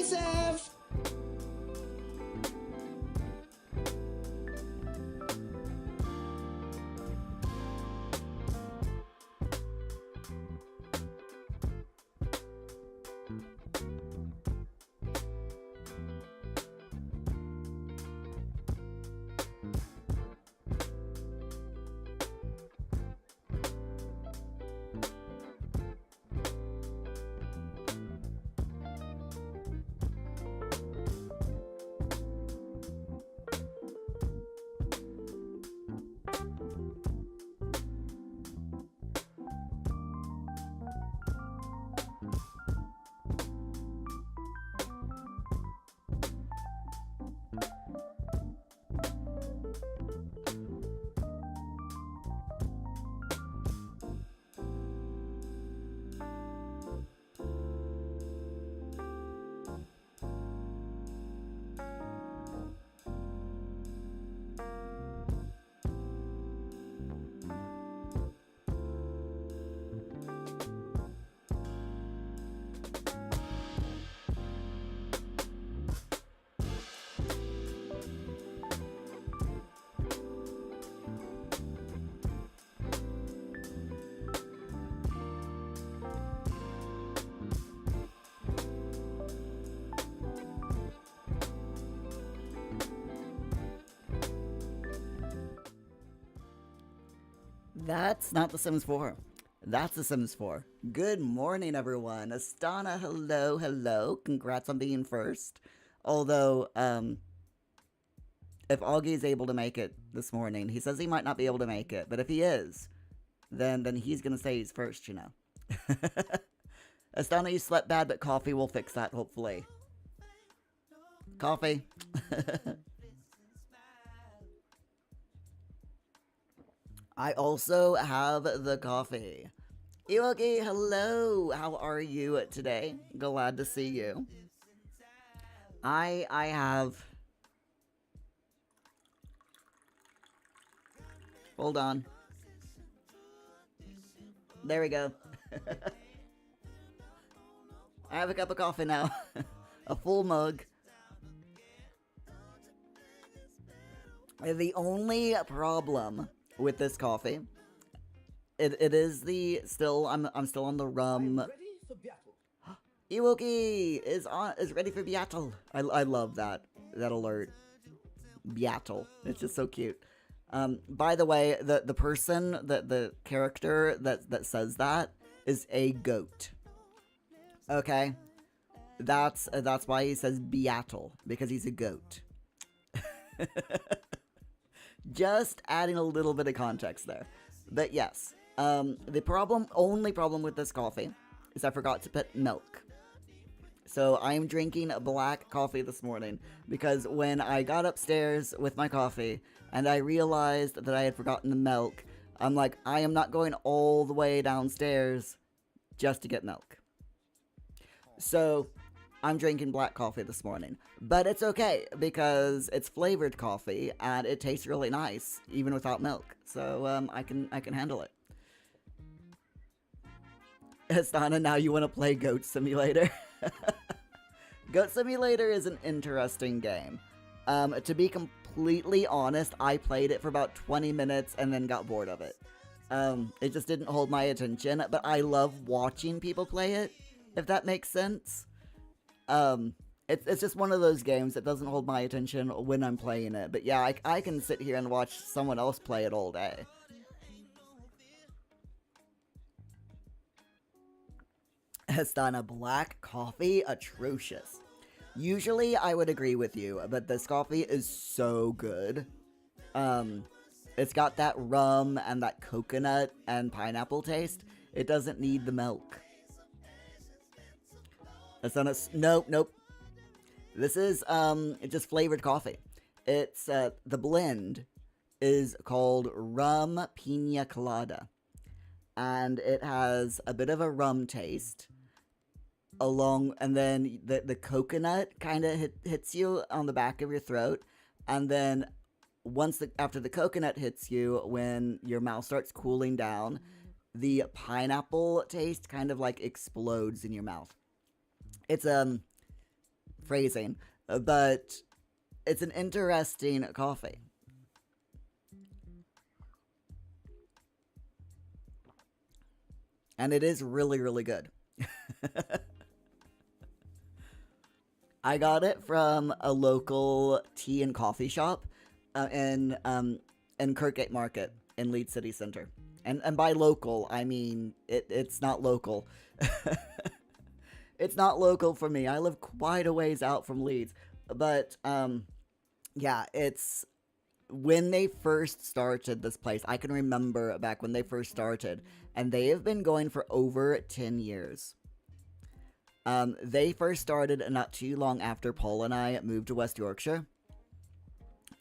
safe. That's not The Sims 4. That's The Sims 4. Good morning, everyone. Astana, hello, hello. Congrats on being first. Although, if Augie is able to make it this morning, he says he might not be able to make it, but if he is, then he's gonna say he's first, you know. Astana, you slept bad, but coffee will fix that, hopefully. Coffee. I also have the coffee. Iwaki, hello. How are you today? Glad to see you. I have... Hold on. There we go. I have a cup of coffee now. A full mug. The only problem with this coffee, it is the still I'm still on the rum. Iwoki is ready for battle. I love that alert. Battle. It's just so cute. By the way, the person the character that says that is a goat. Okay, that's why he says battle, because he's a goat. Just adding a little bit of context there. But yes, the only problem with this coffee is I forgot to put milk. So I'm drinking a black coffee this morning because when I got upstairs with my coffee and I realized that I had forgotten the milk, I'm like, I am not going all the way downstairs just to get milk. So I'm drinking black coffee this morning, but it's okay because it's flavored coffee and it tastes really nice even without milk. So I can handle it. Astana, now you want to play Goat Simulator? Goat Simulator is an interesting game. To be completely honest, I played it for about 20 minutes and then got bored of it. It just didn't hold my attention, but I love watching people play it, if that makes sense. It's just one of those games that doesn't hold my attention when I'm playing it. But yeah, I can sit here and watch someone else play it all day. Astana, black coffee, atrocious. Usually I would agree with you, but this coffee is so good. It's got that rum and that coconut and pineapple taste. It doesn't need the milk. Astana, nope. This is just flavored coffee. It's the blend is called rum pina colada, and it has a bit of a rum taste. And then the coconut kind of hits you on the back of your throat, and then after the coconut hits you, when your mouth starts cooling down, the pineapple taste kind of like explodes in your mouth. It's phrasing, but it's an interesting coffee. And it is really, really good. I got it from a local tea and coffee shop in Kirkgate Market in Leeds City Centre. And by local, I mean it's not local. It's not local for me. I live quite a ways out from Leeds. But yeah, it's when they first started this place. I can remember back when they first started, and they have been going for over 10 years. They first started not too long after Paul and I moved to West Yorkshire,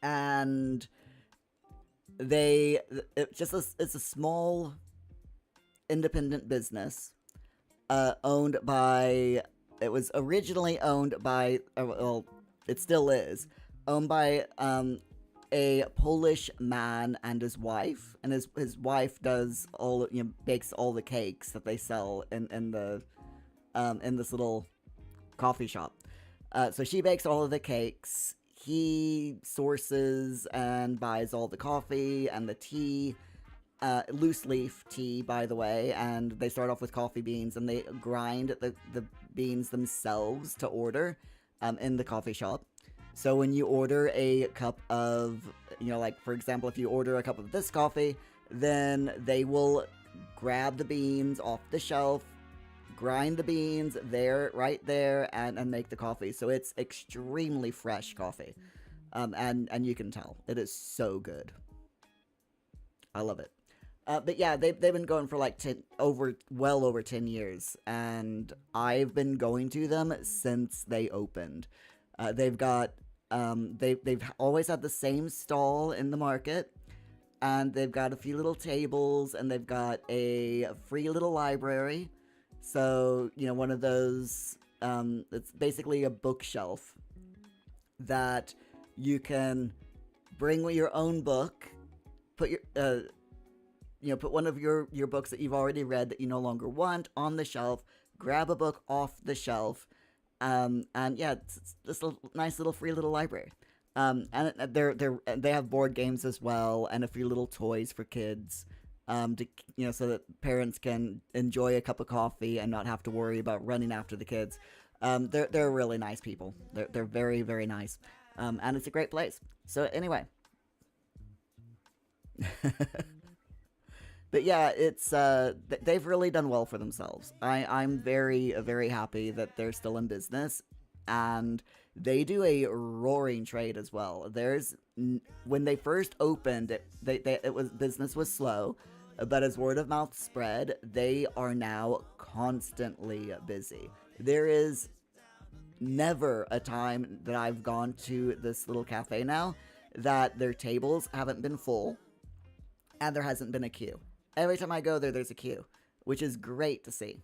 and it's a small independent business, owned by. It was originally owned by, well, it still is owned by a Polish man and his wife, and his wife does bakes all the cakes that they sell in this little coffee shop. So she bakes all of the cakes. He sources and buys all the coffee and the tea, loose leaf tea, by the way. And they start off with coffee beans, and they grind the beans themselves to order in the coffee shop. So when you order a cup of, like for example, if you order a cup of this coffee, then they will grab the beans off the shelf, grind the beans right there, and make the coffee. So it's extremely fresh coffee. And you can tell. It is so good. I love it. But yeah, they've been going for like well over 10 years. And I've been going to them since they opened. They've got, they've always had the same stall in the market. And they've got a few little tables, and they've got a free little library. So, one of those, it's basically a bookshelf that you can bring your own book, put put one of your books that you've already read that you no longer want on the shelf, grab a book off the shelf, and yeah, it's just a nice little free little library. And they have board games as well, and a few little toys for kids. So that parents can enjoy a cup of coffee and not have to worry about running after the kids. They're really nice people. They're very, very nice. And it's a great place. So anyway. But yeah, it's they've really done well for themselves. I'm very, very happy that they're still in business, and they do a roaring trade as well. When they first opened, business was slow, but as word of mouth spread, they are now constantly busy. There is never a time that I've gone to this little cafe now that their tables haven't been full and there hasn't been a queue. Every time I go there, there's a queue, which is great to see.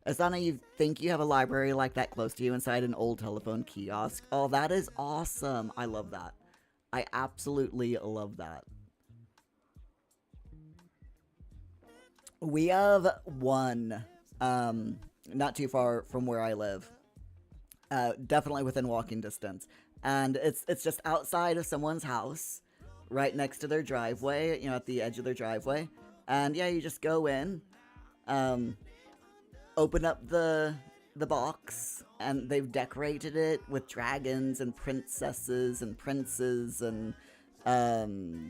Asana, you think you have a library like that close to you inside an old telephone kiosk? Oh, that is awesome. I love that. I absolutely love that. We have one, not too far from where I live. Definitely within walking distance. And it's just outside of someone's house, right next to their driveway, at the edge of their driveway. And yeah, you just go in, open up the box, and they've decorated it with dragons and princesses and princes and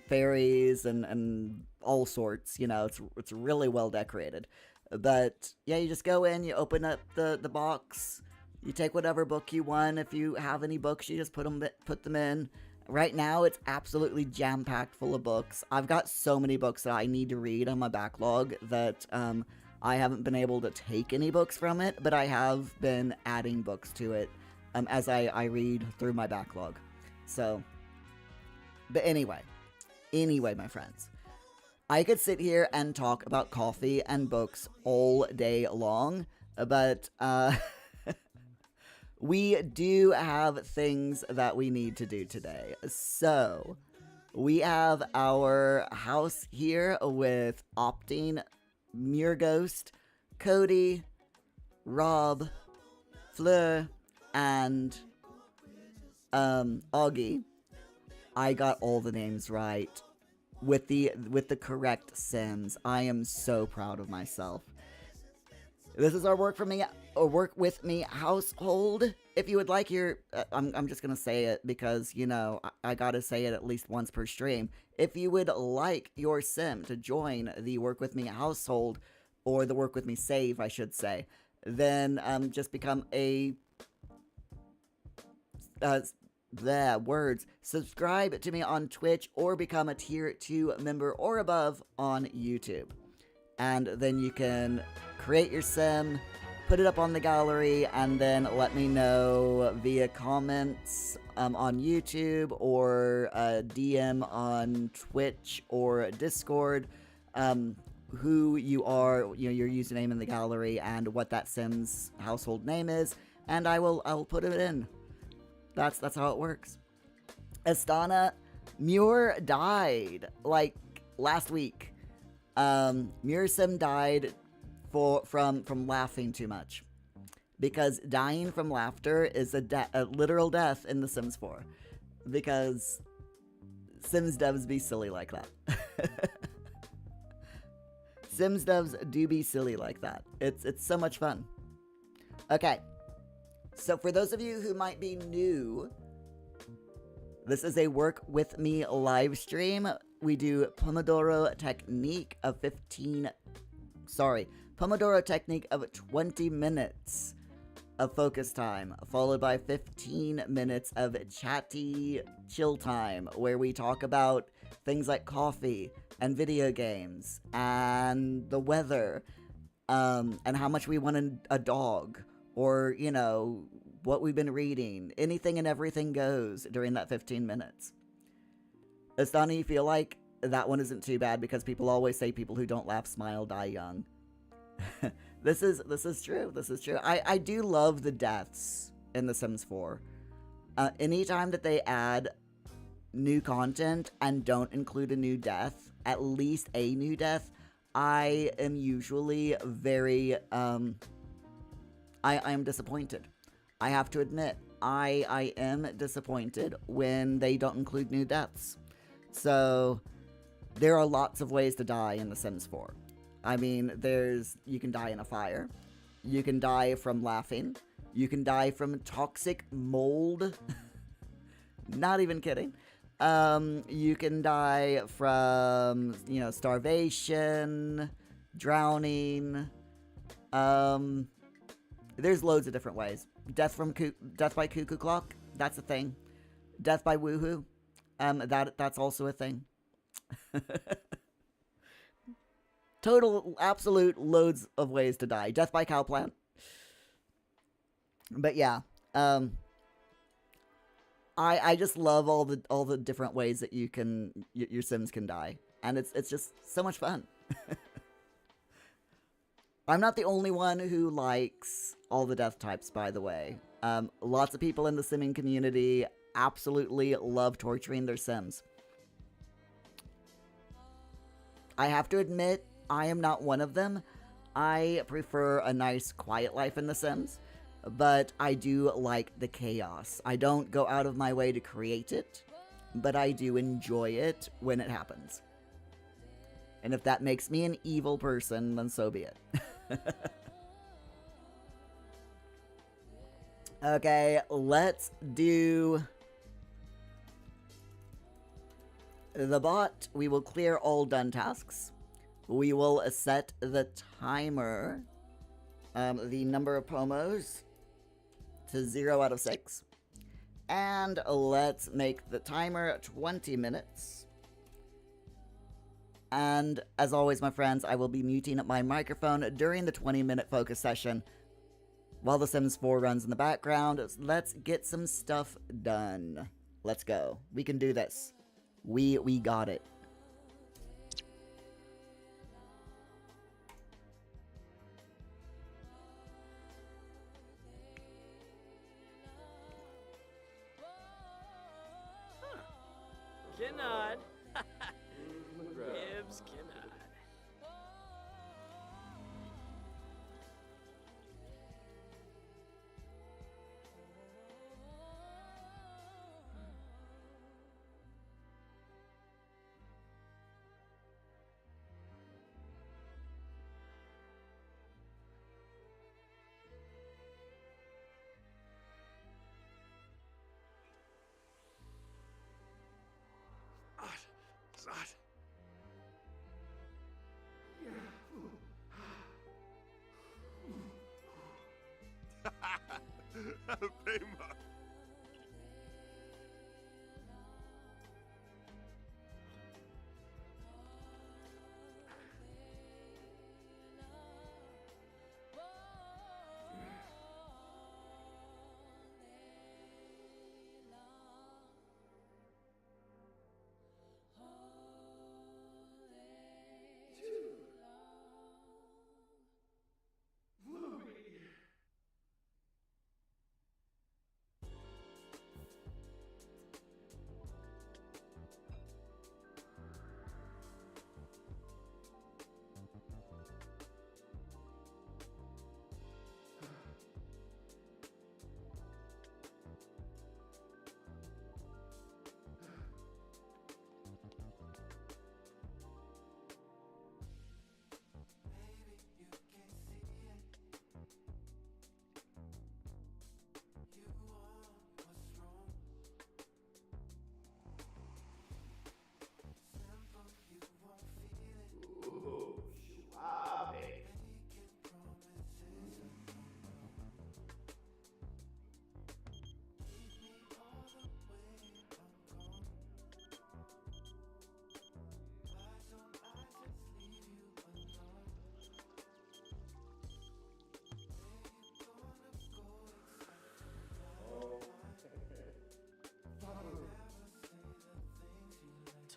fairies and all sorts. It's really well decorated. But yeah, you just go in, you open up the box, you take whatever book you want. If you have any books, you just put them in. Right now, it's absolutely jam-packed full of books. I've got so many books that I need to read on my backlog that I haven't been able to take any books from it, but I have been adding books to it as I read through my backlog. So, but anyway, my friends, I could sit here and talk about coffee and books all day long, but we do have things that we need to do today. So, we have our house here with Opting, Murghost, Cody, Rob, Fleur, and Augie, I got all the names right with the correct Sims. I am so proud of myself. This is our work with me household. If you would like your, I'm just gonna say it because you know I gotta say it at least once per stream. If you would like your sim to join the work with me household, or the work with me save, I should say, then just become a subscribe to me on Twitch or become a tier 2 member or above on YouTube. And then you can create your sim, put it up on the gallery, and then let me know via comments on YouTube or DM on Twitch or Discord who you are, you know, your username in the gallery and what that sim's household name is, and I'll put it in. That's how it works. Astana, Muir died like last week. Murisim died from laughing too much, because dying from laughter is a literal death in The Sims 4, because Sims devs be silly like that. Sims devs do be silly like that. It's so much fun. Okay, so for those of you who might be new, this is a work with me live stream. We do Pomodoro technique of 20 minutes of focus time, followed by 15 minutes of chatty chill time, where we talk about things like coffee and video games and the weather, and how much we want a dog, or, you know, what we've been reading. Anything and everything goes during that 15 minutes. Astana, you feel like that one isn't too bad because people always say people who don't laugh, smile, die young. This is true. This is true. I do love the deaths in The Sims 4. Anytime that they add new content and don't include a new death, at least a new death, I am usually very I am disappointed. I have to admit, I am disappointed when they don't include new deaths. So there are lots of ways to die in The Sims 4. I mean, you can die in a fire, you can die from laughing, you can die from toxic mold. Not even kidding. You can die from, you know, starvation, drowning. There's loads of different ways. Death by cuckoo clock, that's a thing. Death by woohoo, that's also a thing. Total, absolute loads of ways to die. Death by cowplant. But yeah, I just love all the different ways that your Sims can die, and it's just so much fun. I'm not the only one who likes all the death types, by the way. Lots of people in the simming community absolutely love torturing their Sims. I have to admit, I am not one of them. I prefer a nice, quiet life in The Sims, but I do like the chaos. I don't go out of my way to create it, but I do enjoy it when it happens. And if that makes me an evil person, then so be it. Okay, let's do the bot. We will clear all done tasks. We will set the timer, the number of pomos, to 0 out of 6. And let's make the timer 20 minutes. And as always, my friends, I will be muting up my microphone during the 20-minute focus session while The Sims 4 runs in the background. Let's get some stuff done. Let's go. We can do this. We got it. Cannot. Gibbs cannot. Pema.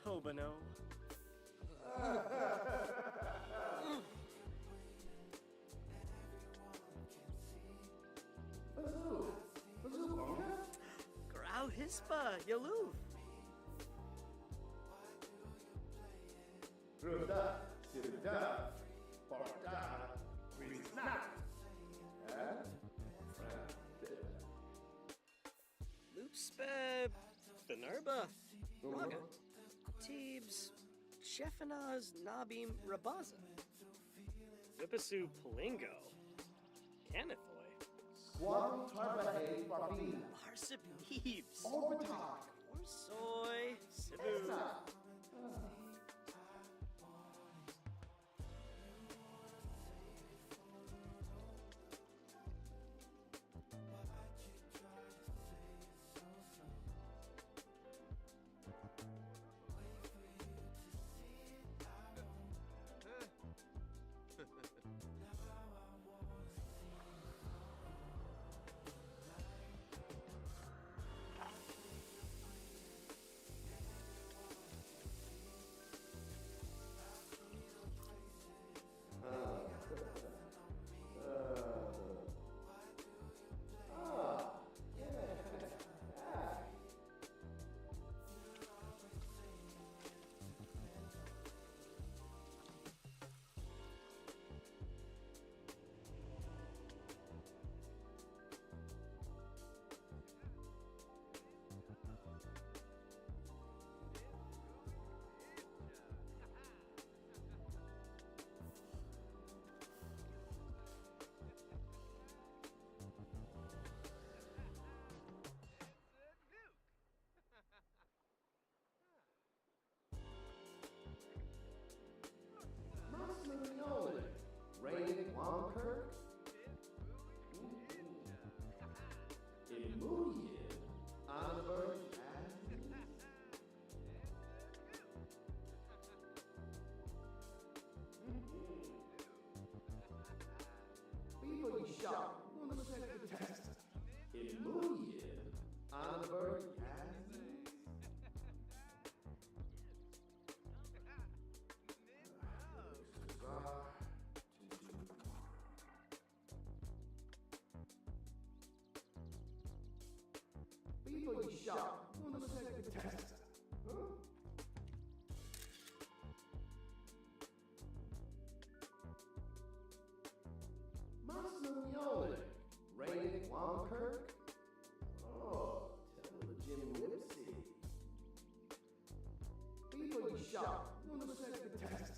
Tobano. Grau hispa, Yaloof. Ruda, Sirda, Porta, Rizna, and Loopspe, Benerba, Raga, Teebs, Chefanaz, Nabim, Rabaza, Vipasu, Palingo, Canithoy, Squam Tarbahe Barbina, Marsip Neebs, Orbitak, Orsoy, Sibu, Masmurioli, Rain Wamkirk, Imuye, Oliver, People shop, want to set the test. Imuye, Oliver, People shop, want to set the test. Masmurioli, Rain Wamkirk, oh, tell Jim Whipsy. People shop, want to set the test.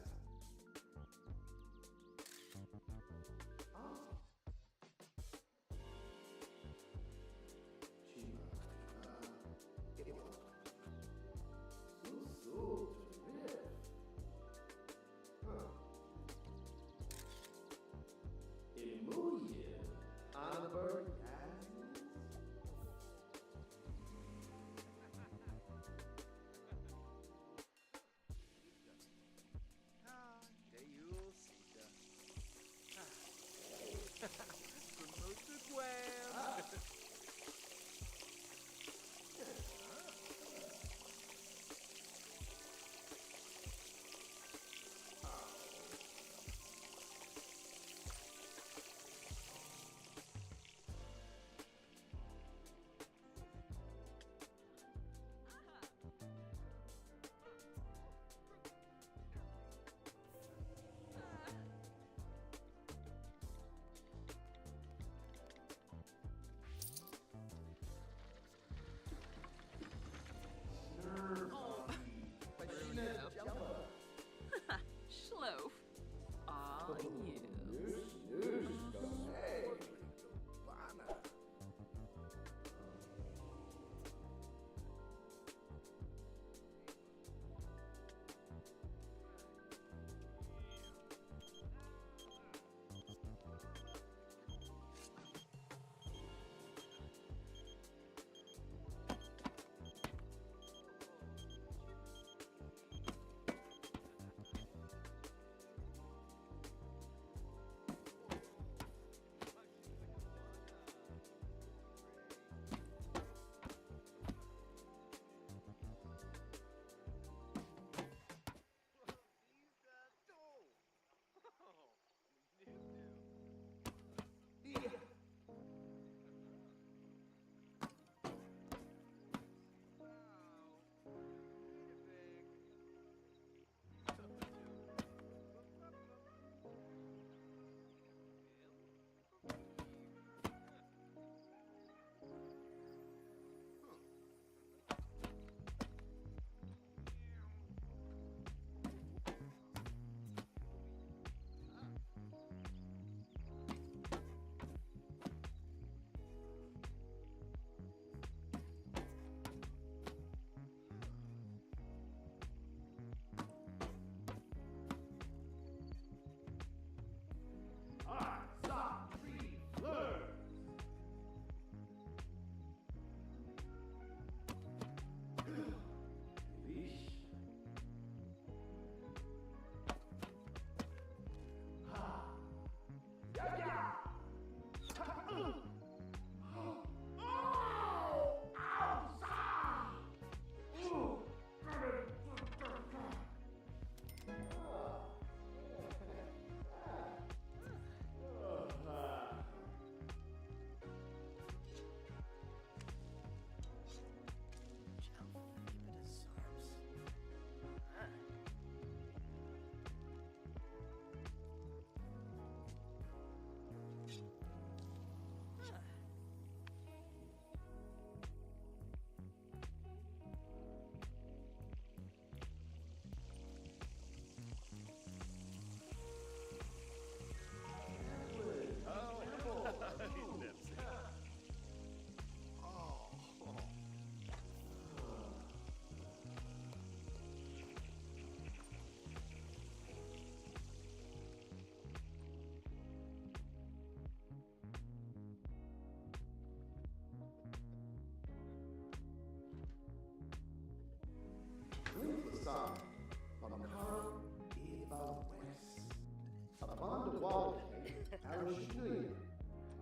Procrastination.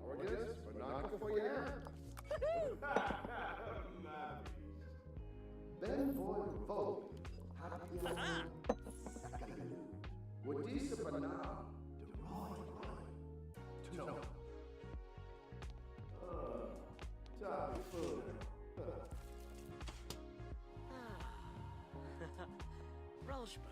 Orgas, Banaka for you. Ben voy vote. What is the banana? The right. Toppy food. Rauschba.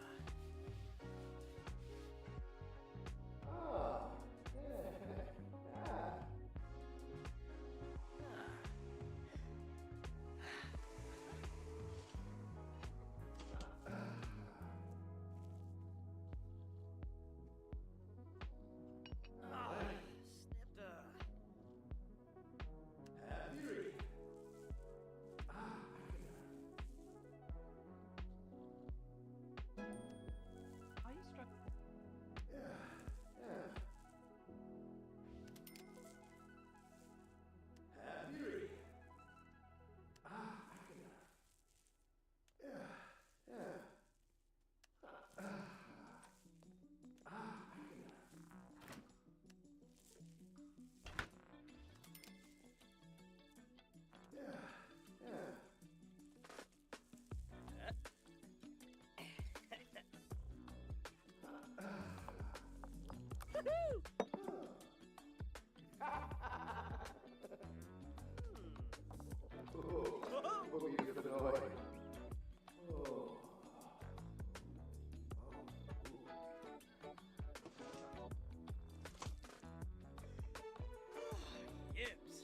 Yips.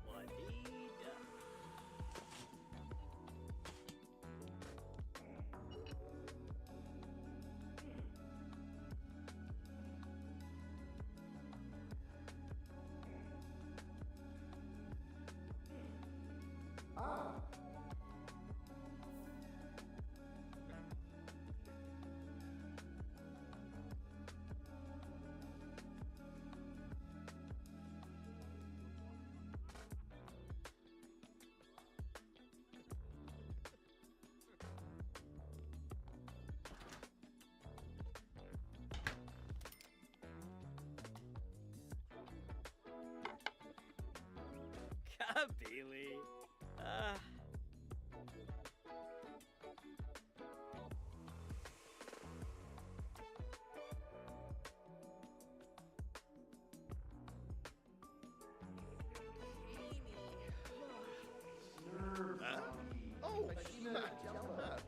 What he done. Kabili. Oh, she's not jumping up.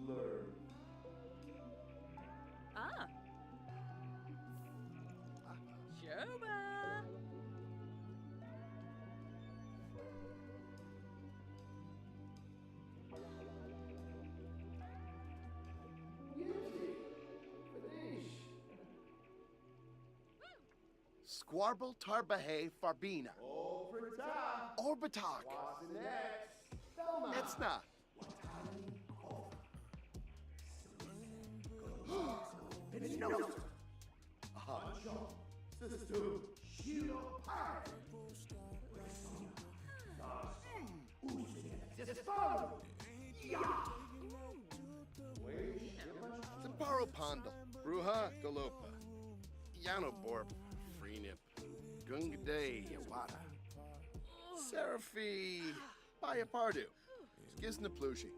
Learn. Shoba. Squarble Tarbahe Farbina. Orbitak. What's next? Thelma. Etzna. Zaparo Pondal. Bruja Galopa. Yano Borb. Freenip. Gungade Yawada. Seraphi. Bayapardu. Skizna Plushi.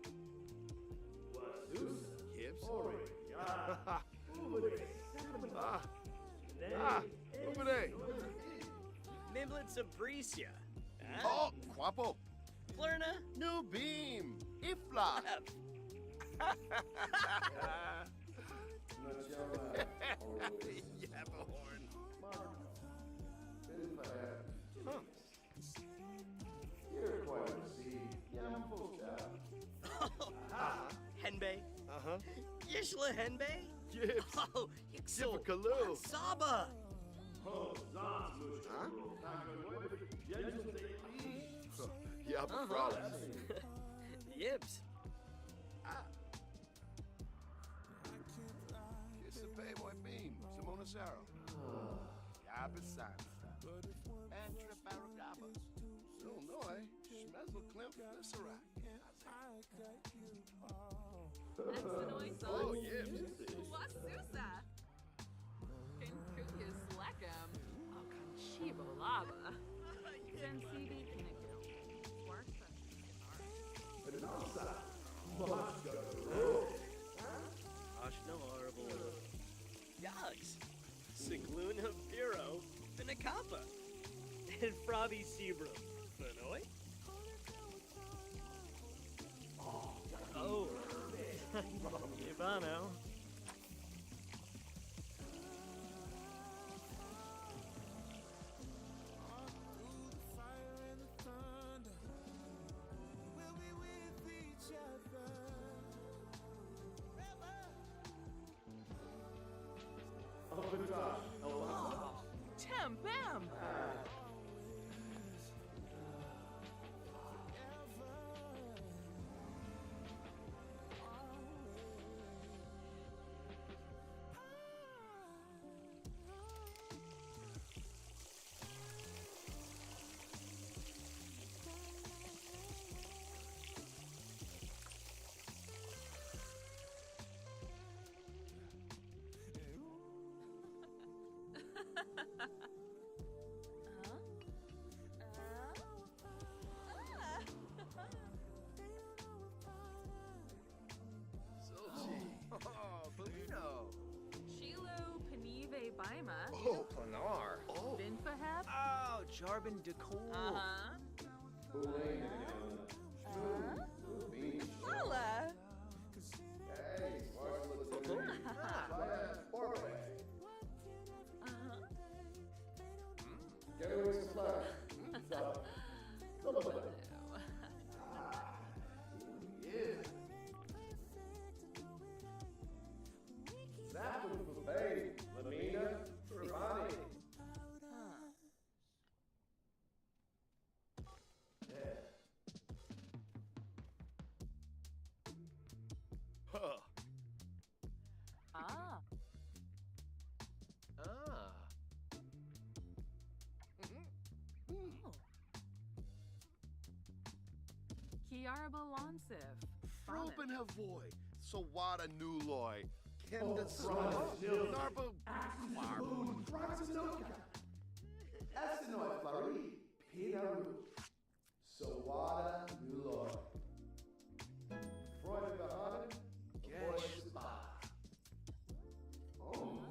Gibbs. Ah, ubede. Mimlet Sabricia. Oh, guapo. Flurna? New beam. Ifla. Yabahorn. Henbei? Uh-huh. Yishla Henbei? Gibbs. Oh, Yixo. Yippee-kaloo. Saba. Yabba Yibs. Kiss the pay boy beam. Simona Saro. Yabasan. Entre Baragaba. Illinois. Schmezel Klimt Glycerat. Oh, Yibbs. Wasusa. Kinkuyas Lekam. Okanchibo Lava. Zensibi Kinniku. Ashna horrible. Yags. Sigluna Viro. Finacapa. And Frobby Sebro. Fenoy? Oh. Ivano. Tam Bam. Oh, Polino. Shilu Panive Baima. Oh, Planar. Oh. Binfaheb. Oh, Jarbin Decor. Lala. Huh. Ah. Kiarba Lonsif. Froben Havoy. Sawada Nuloy. Kenda Narbo. Essenoi Flari, Pinaru, Sawada Nuloy. Freud Bahan, Gesh Spa. Oh,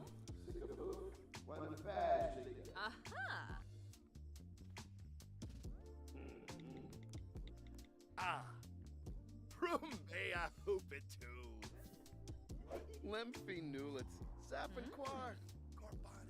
Sickaboo, one fast. Aha. Ah. Brumbea Hoopitu. Lemphy Nulets. Zappenquar. Corban.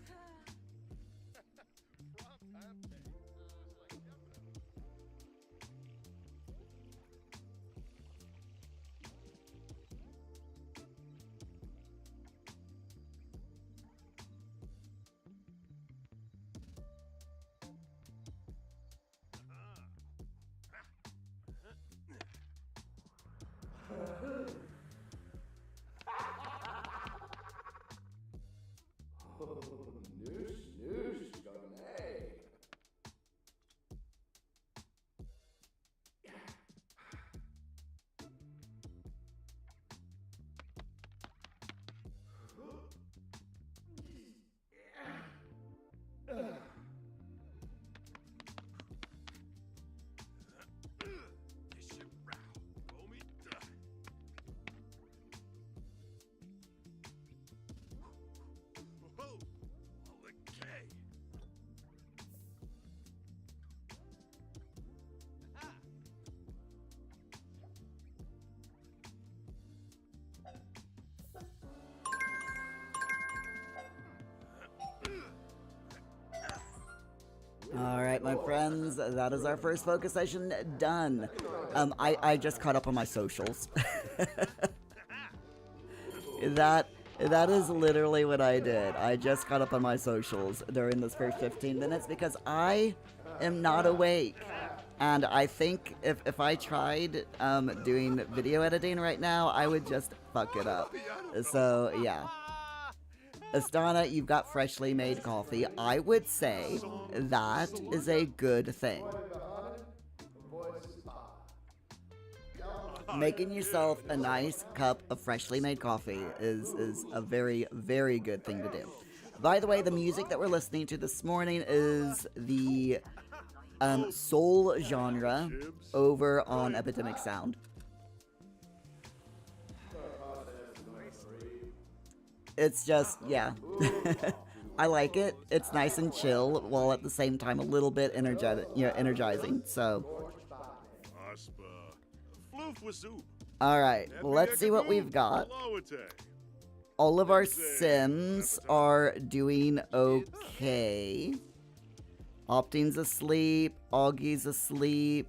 All right, my friends, that is our first focus session done. I just caught up on my socials. That is literally what I did. I just caught up on my socials during this first 15 minutes because I am not awake. And I think if I tried doing video editing right now, I would just fuck it up. So, yeah. Astana, you've got freshly made coffee. I would say that is a good thing. Making yourself a nice cup of freshly made coffee is a very, very good thing to do. By the way, the music that we're listening to this morning is the soul genre over on Epidemic Sound. It's just, yeah. I like it. It's nice and chill, while at the same time a little bit energizing. So, alright, let's see what we've got. All of our Sims are doing okay. Opting's asleep. Augie's asleep.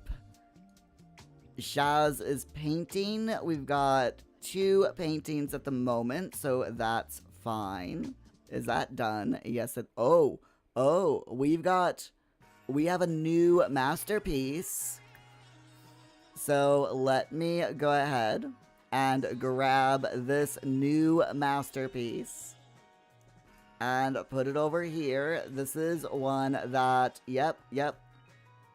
Shaz is painting. We've got 2 paintings at the moment, so that's fine. Is that done? Yes, we have a new masterpiece. So let me go ahead and grab this new masterpiece and put it over here. This is one that, yep.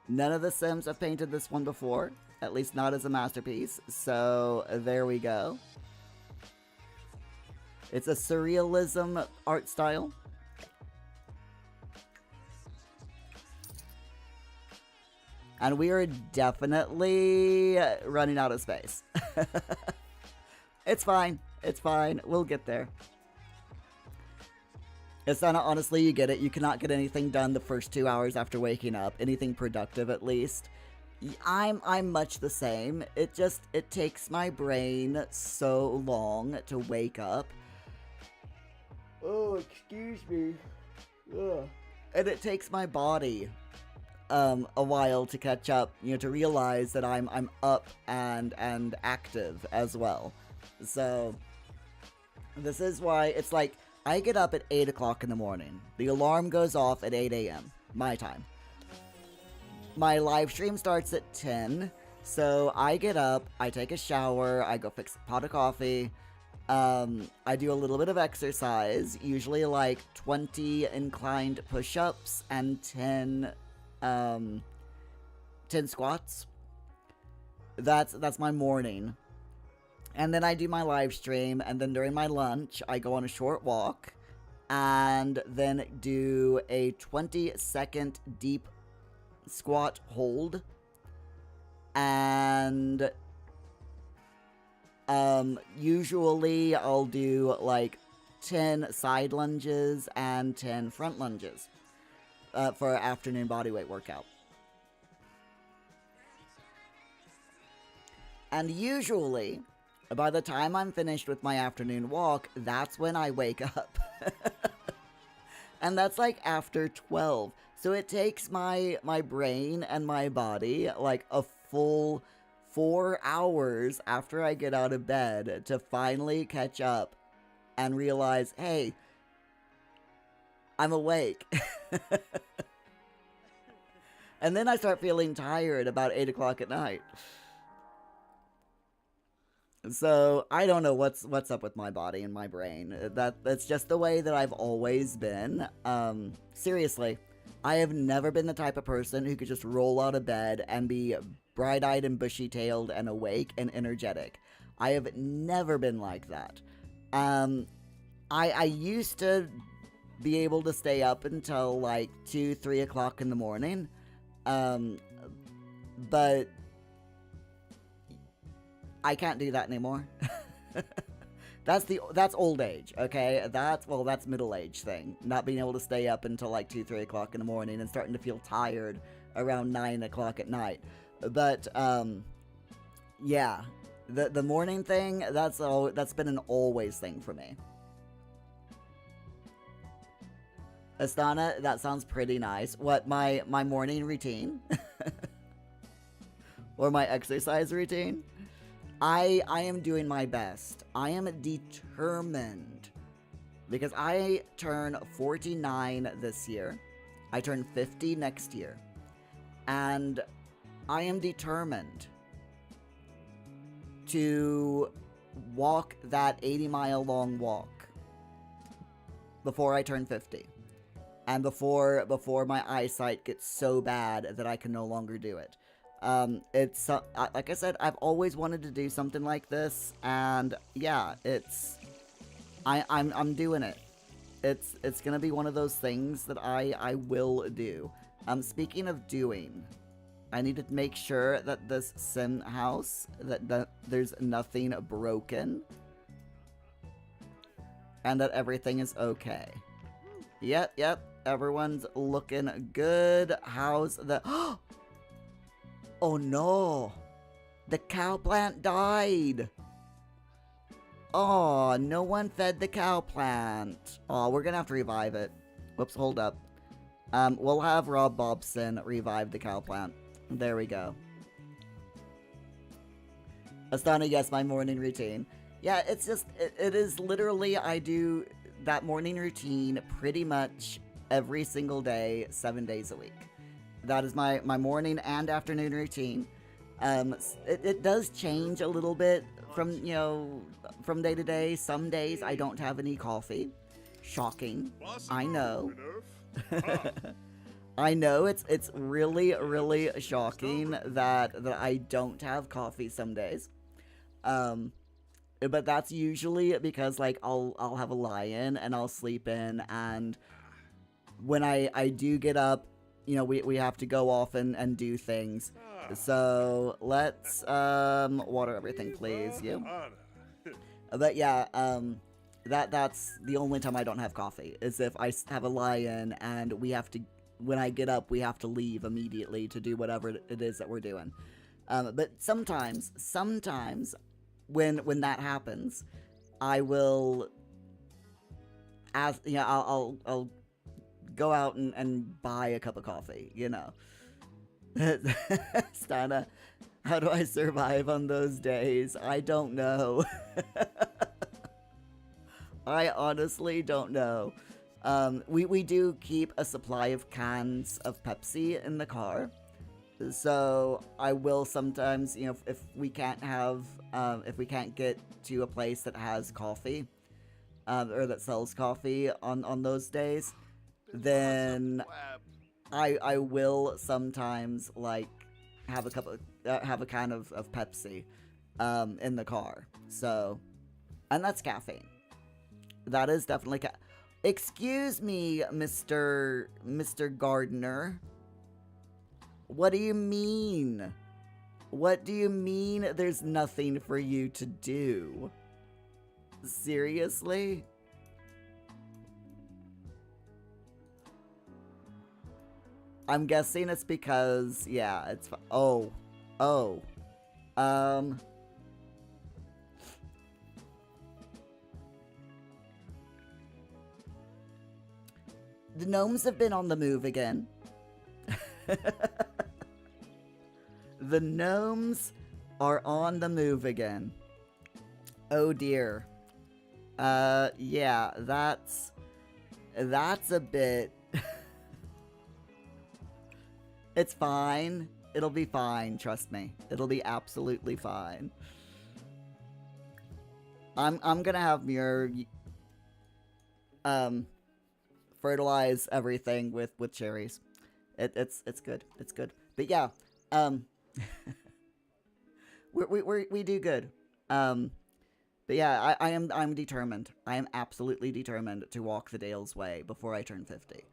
None of the Sims have painted this one before. At least not as a masterpiece. So there we go. It's a surrealism art style. And we are definitely running out of space. It's fine. It's fine. We'll get there. Asana, honestly, you get it. You cannot get anything done the first 2 hours after waking up. Anything productive, at least. I'm much the same. It takes my brain so long to wake up. Oh, excuse me. Ugh. And it takes my body a while to catch up, to realize that I'm up and active as well. So this is why it's like I get up at 8 o'clock in the morning. The alarm goes off at 8 a.m. my time. My live stream starts at 10, so I get up, I take a shower, I go fix a pot of coffee, I do a little bit of exercise, usually like 20 inclined push-ups and 10 squats. That's my morning. And then I do my live stream, and then during my lunch, I go on a short walk, and then do a 20-second deep squat hold, and usually I'll do like 10 side lunges and 10 front lunges for an afternoon bodyweight workout. And usually, by the time I'm finished with my afternoon walk, that's when I wake up. And that's like after 12. So it takes my brain and my body like a full 4 hours after I get out of bed to finally catch up and realize, hey, I'm awake. And then I start feeling tired about 8 o'clock at night. So I don't know what's up with my body and my brain. That's just the way that I've always been. Seriously, I have never been the type of person who could just roll out of bed and be bright-eyed and bushy-tailed and awake and energetic. I have never been like that. I used to be able to stay up until like 2, 3 o'clock in the morning. But I can't do that anymore. That's old age, okay? That's middle age thing. Not being able to stay up until like 2, 3 o'clock in the morning and starting to feel tired around 9 o'clock at night. But yeah, the morning thing, that's been an always thing for me. Astana, that sounds pretty nice. What, my morning routine? Or my exercise routine? I am doing my best. I am determined. Because I turn 49 this year. I turn 50 next year. And I am determined to walk that 80-mile long walk before I turn 50. And before my eyesight gets so bad that I can no longer do it. It's like I said, I've always wanted to do something like this, and yeah, I'm doing it. It's gonna be one of those things that I will do. Speaking of doing, I need to make sure that this sim house that there's nothing broken, and that everything is okay. Yep. Everyone's looking good. How's the... Oh no! The cow plant died! Oh, no one fed the cow plant. Oh, we're gonna have to revive it. Whoops, hold up. We'll have Rob Bobson revive the cow plant. There we go. Astana, yes, my morning routine. Yeah, it's just, it is literally, I do that morning routine pretty much every single day, 7 days a week. That is my morning and afternoon routine. It does change a little bit from day to day. Some days I don't have any coffee. Shocking. I know. I know it's really, really shocking that I don't have coffee some days. But that's usually because, like, I'll have a lie-in and I'll sleep in, and when I do get up, we have to go off and do things. So let's water everything, please. You. But yeah, that's the only time I don't have coffee, is if I have a lie-in and when I get up, we have to leave immediately to do whatever it is that we're doing. But sometimes when that happens, I will I'll go out and buy a cup of coffee, Stana, how do I survive on those days? I don't know. I honestly don't know. We do keep a supply of cans of Pepsi in the car. So I will sometimes, if we can't get to a place that has coffee, or that sells coffee on those days, then I will sometimes, like, have a can of Pepsi in the car. So, and that's caffeine. That is definitely Excuse me, Mr. Gardner. What do you mean? What do you mean there's nothing for you to do? Seriously? I'm guessing it's because, yeah, it's... Oh. The gnomes have been on the move again. The gnomes are on the move again. Oh dear. Yeah, that's a bit... It's fine. It'll be fine, trust me. It'll be absolutely fine. I'm gonna have Muir fertilize everything with cherries. It's good. It's good. But yeah, we do good. But yeah, I'm determined. I am absolutely determined to walk the Dale's way before I turn 50.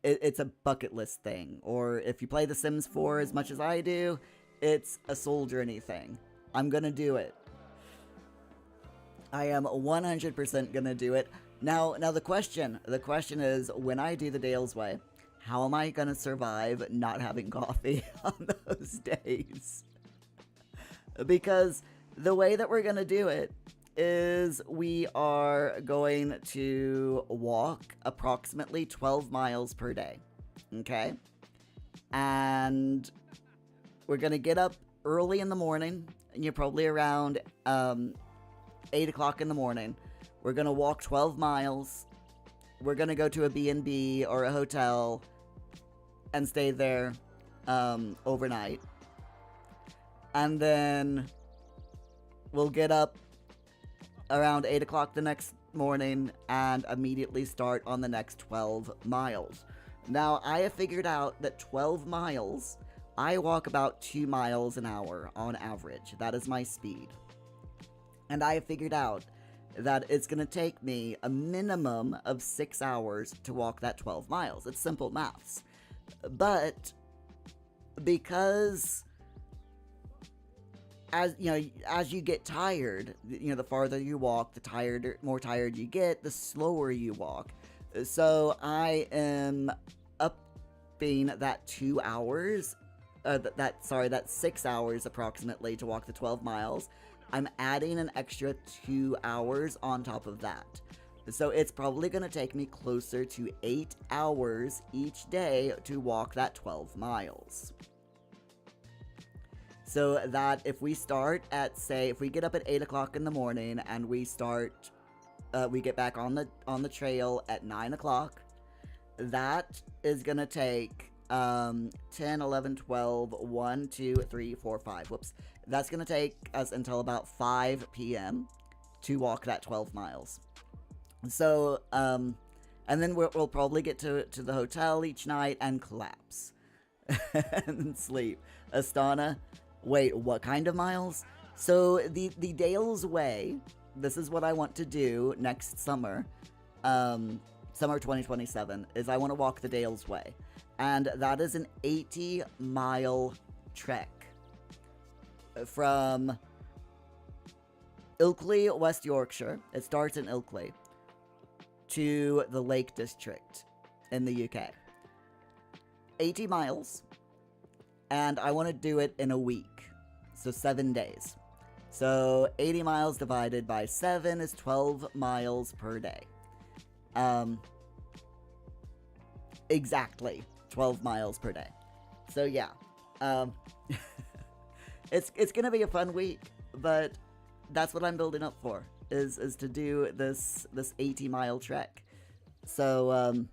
It's a bucket list thing, or if you play The Sims 4 as much as I do, it's a soul journey thing. I'm gonna do it. I am 100% gonna do it. Now the question is, when I do the Dale's Way, how am I gonna survive not having coffee on those days? Because the way that we're gonna do it is we are going to walk approximately 12 miles per day. Okay? And we're going to get up early in the morning, and you're probably around 8 o'clock in the morning. We're going to walk 12 miles. We're going to go to a B&B or a hotel and stay there overnight. And then we'll get up around 8 o'clock the next morning and immediately start on the next 12 miles. Now, I have figured out that 12 miles, I walk about 2 miles an hour on average. That is my speed. And I have figured out that it's going to take me a minimum of 6 hours to walk that 12 miles. It's simple maths. But because as you get tired, the farther you walk, the more tired you get, the slower you walk. So I am upping that 2 hours, that 6 hours approximately to walk the 12 miles. I'm adding an extra 2 hours on top of that. So it's probably going to take me closer to 8 hours each day to walk that 12 miles. So that if we start at, if we get up at 8 o'clock in the morning and we get back on the trail at 9 o'clock, that is going to take 10, 11, 12, 1, 2, 3, 4, 5. Whoops. That's going to take us until about 5 p.m. to walk that 12 miles. So, and then we'll probably get to the hotel each night and collapse. And sleep. Astana, wait, what kind of miles? So, the Dales Way, this is what I want to do next summer, summer 2027, is I want to walk the Dales Way. And that is an 80-mile trek from Ilkley, West Yorkshire. It starts in Ilkley to the Lake District in the UK. 80 miles, and I want to do it in a week, so 7 days. So 80 miles divided by 7 is 12 miles per day. Exactly 12 miles per day. So yeah, it's gonna be a fun week, but that's what I'm building up for, is to do this 80-mile trek. So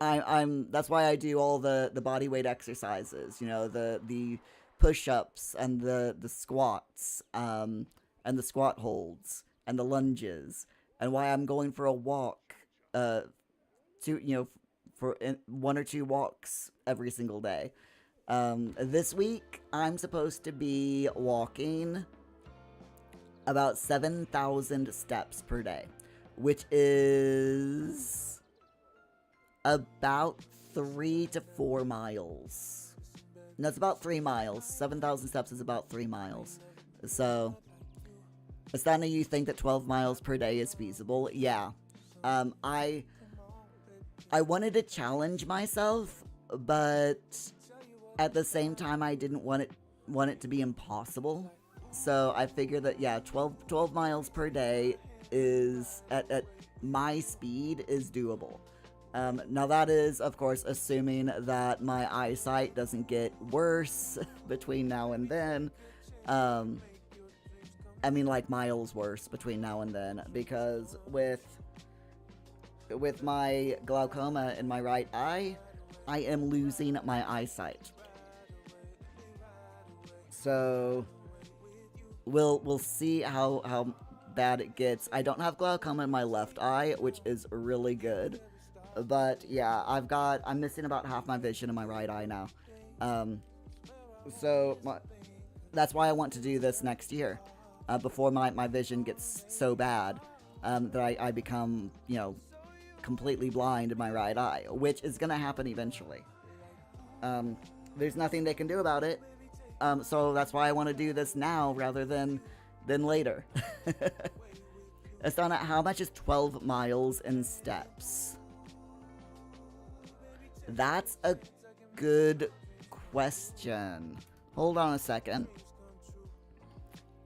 that's why I do all the body weight exercises, the push-ups and the squats, and the squat holds and the lunges, and why I'm going for a walk, for 1 or 2 walks every single day. This week, I'm supposed to be walking about 7,000 steps per day, which is about 3 to 4 miles. No, it's about 3 miles. 7,000 steps is about 3 miles. So, Astana, you think that 12 miles per day is feasible? Yeah. I wanted to challenge myself, but at the same time, I didn't want it to be impossible. So I figured that, yeah, 12 miles per day is, at my speed, is doable. Now that is, of course, assuming that my eyesight doesn't get worse between now and then. I mean, like, miles worse between now and then, because with my glaucoma in my right eye, I am losing my eyesight. So we'll see how bad it gets. I don't have glaucoma in my left eye, which is really good. But yeah, I'm missing about half my vision in my right eye now. So that's why I want to do this next year, before my vision gets so bad that I become, completely blind in my right eye, which is gonna happen eventually. There's nothing they can do about it. So that's why I want to do this now rather than later. Astana, how much is 12 miles in steps? That's a good question. Hold on a second.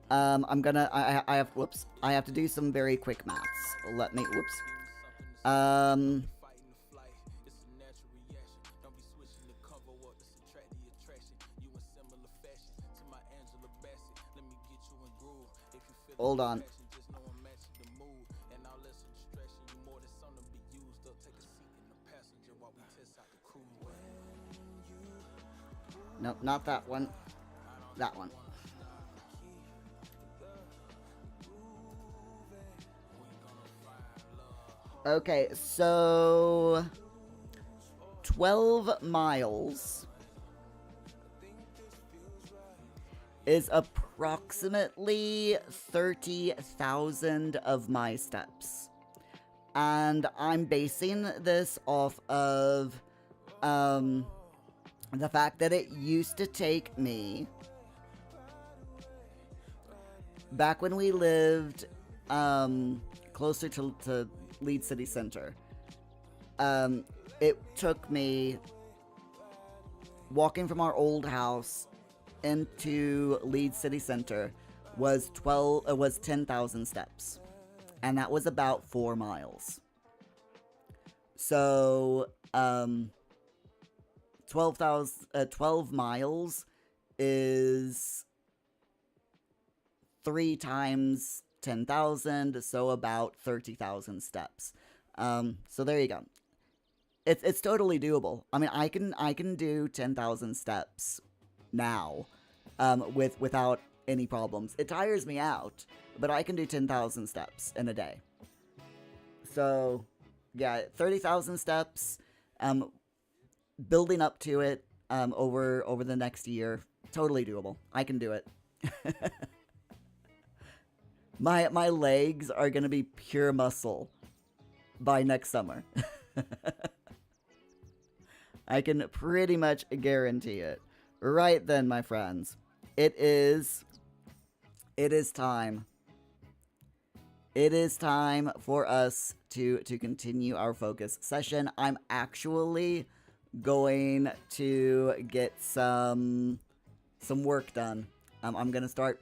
I have, whoops, I have to do some very quick maths. Let me, whoops. Hold on. No, not that one. That one. Okay, so 12 miles is approximately 30,000 of my steps. And I'm basing this off of the fact that it used to take me, back when we lived closer to Leeds City Center, it took me, walking from our old house into Leeds City Center was 10,000 steps, and that was about 4 miles. So 12 miles is 3 times 10,000, so about 30,000 steps. So there you go. It's totally doable. I mean, I can do 10,000 steps now, without any problems. It tires me out, but I can do 10,000 steps in a day. So, yeah, 30,000 steps, building up to it, over the next year. Totally doable. I can do it. My legs are gonna be pure muscle by next summer. I can pretty much guarantee it. Right then, my friends. It is time. It is time for us to continue our focus session. I'm actually going to get some work done. I'm gonna start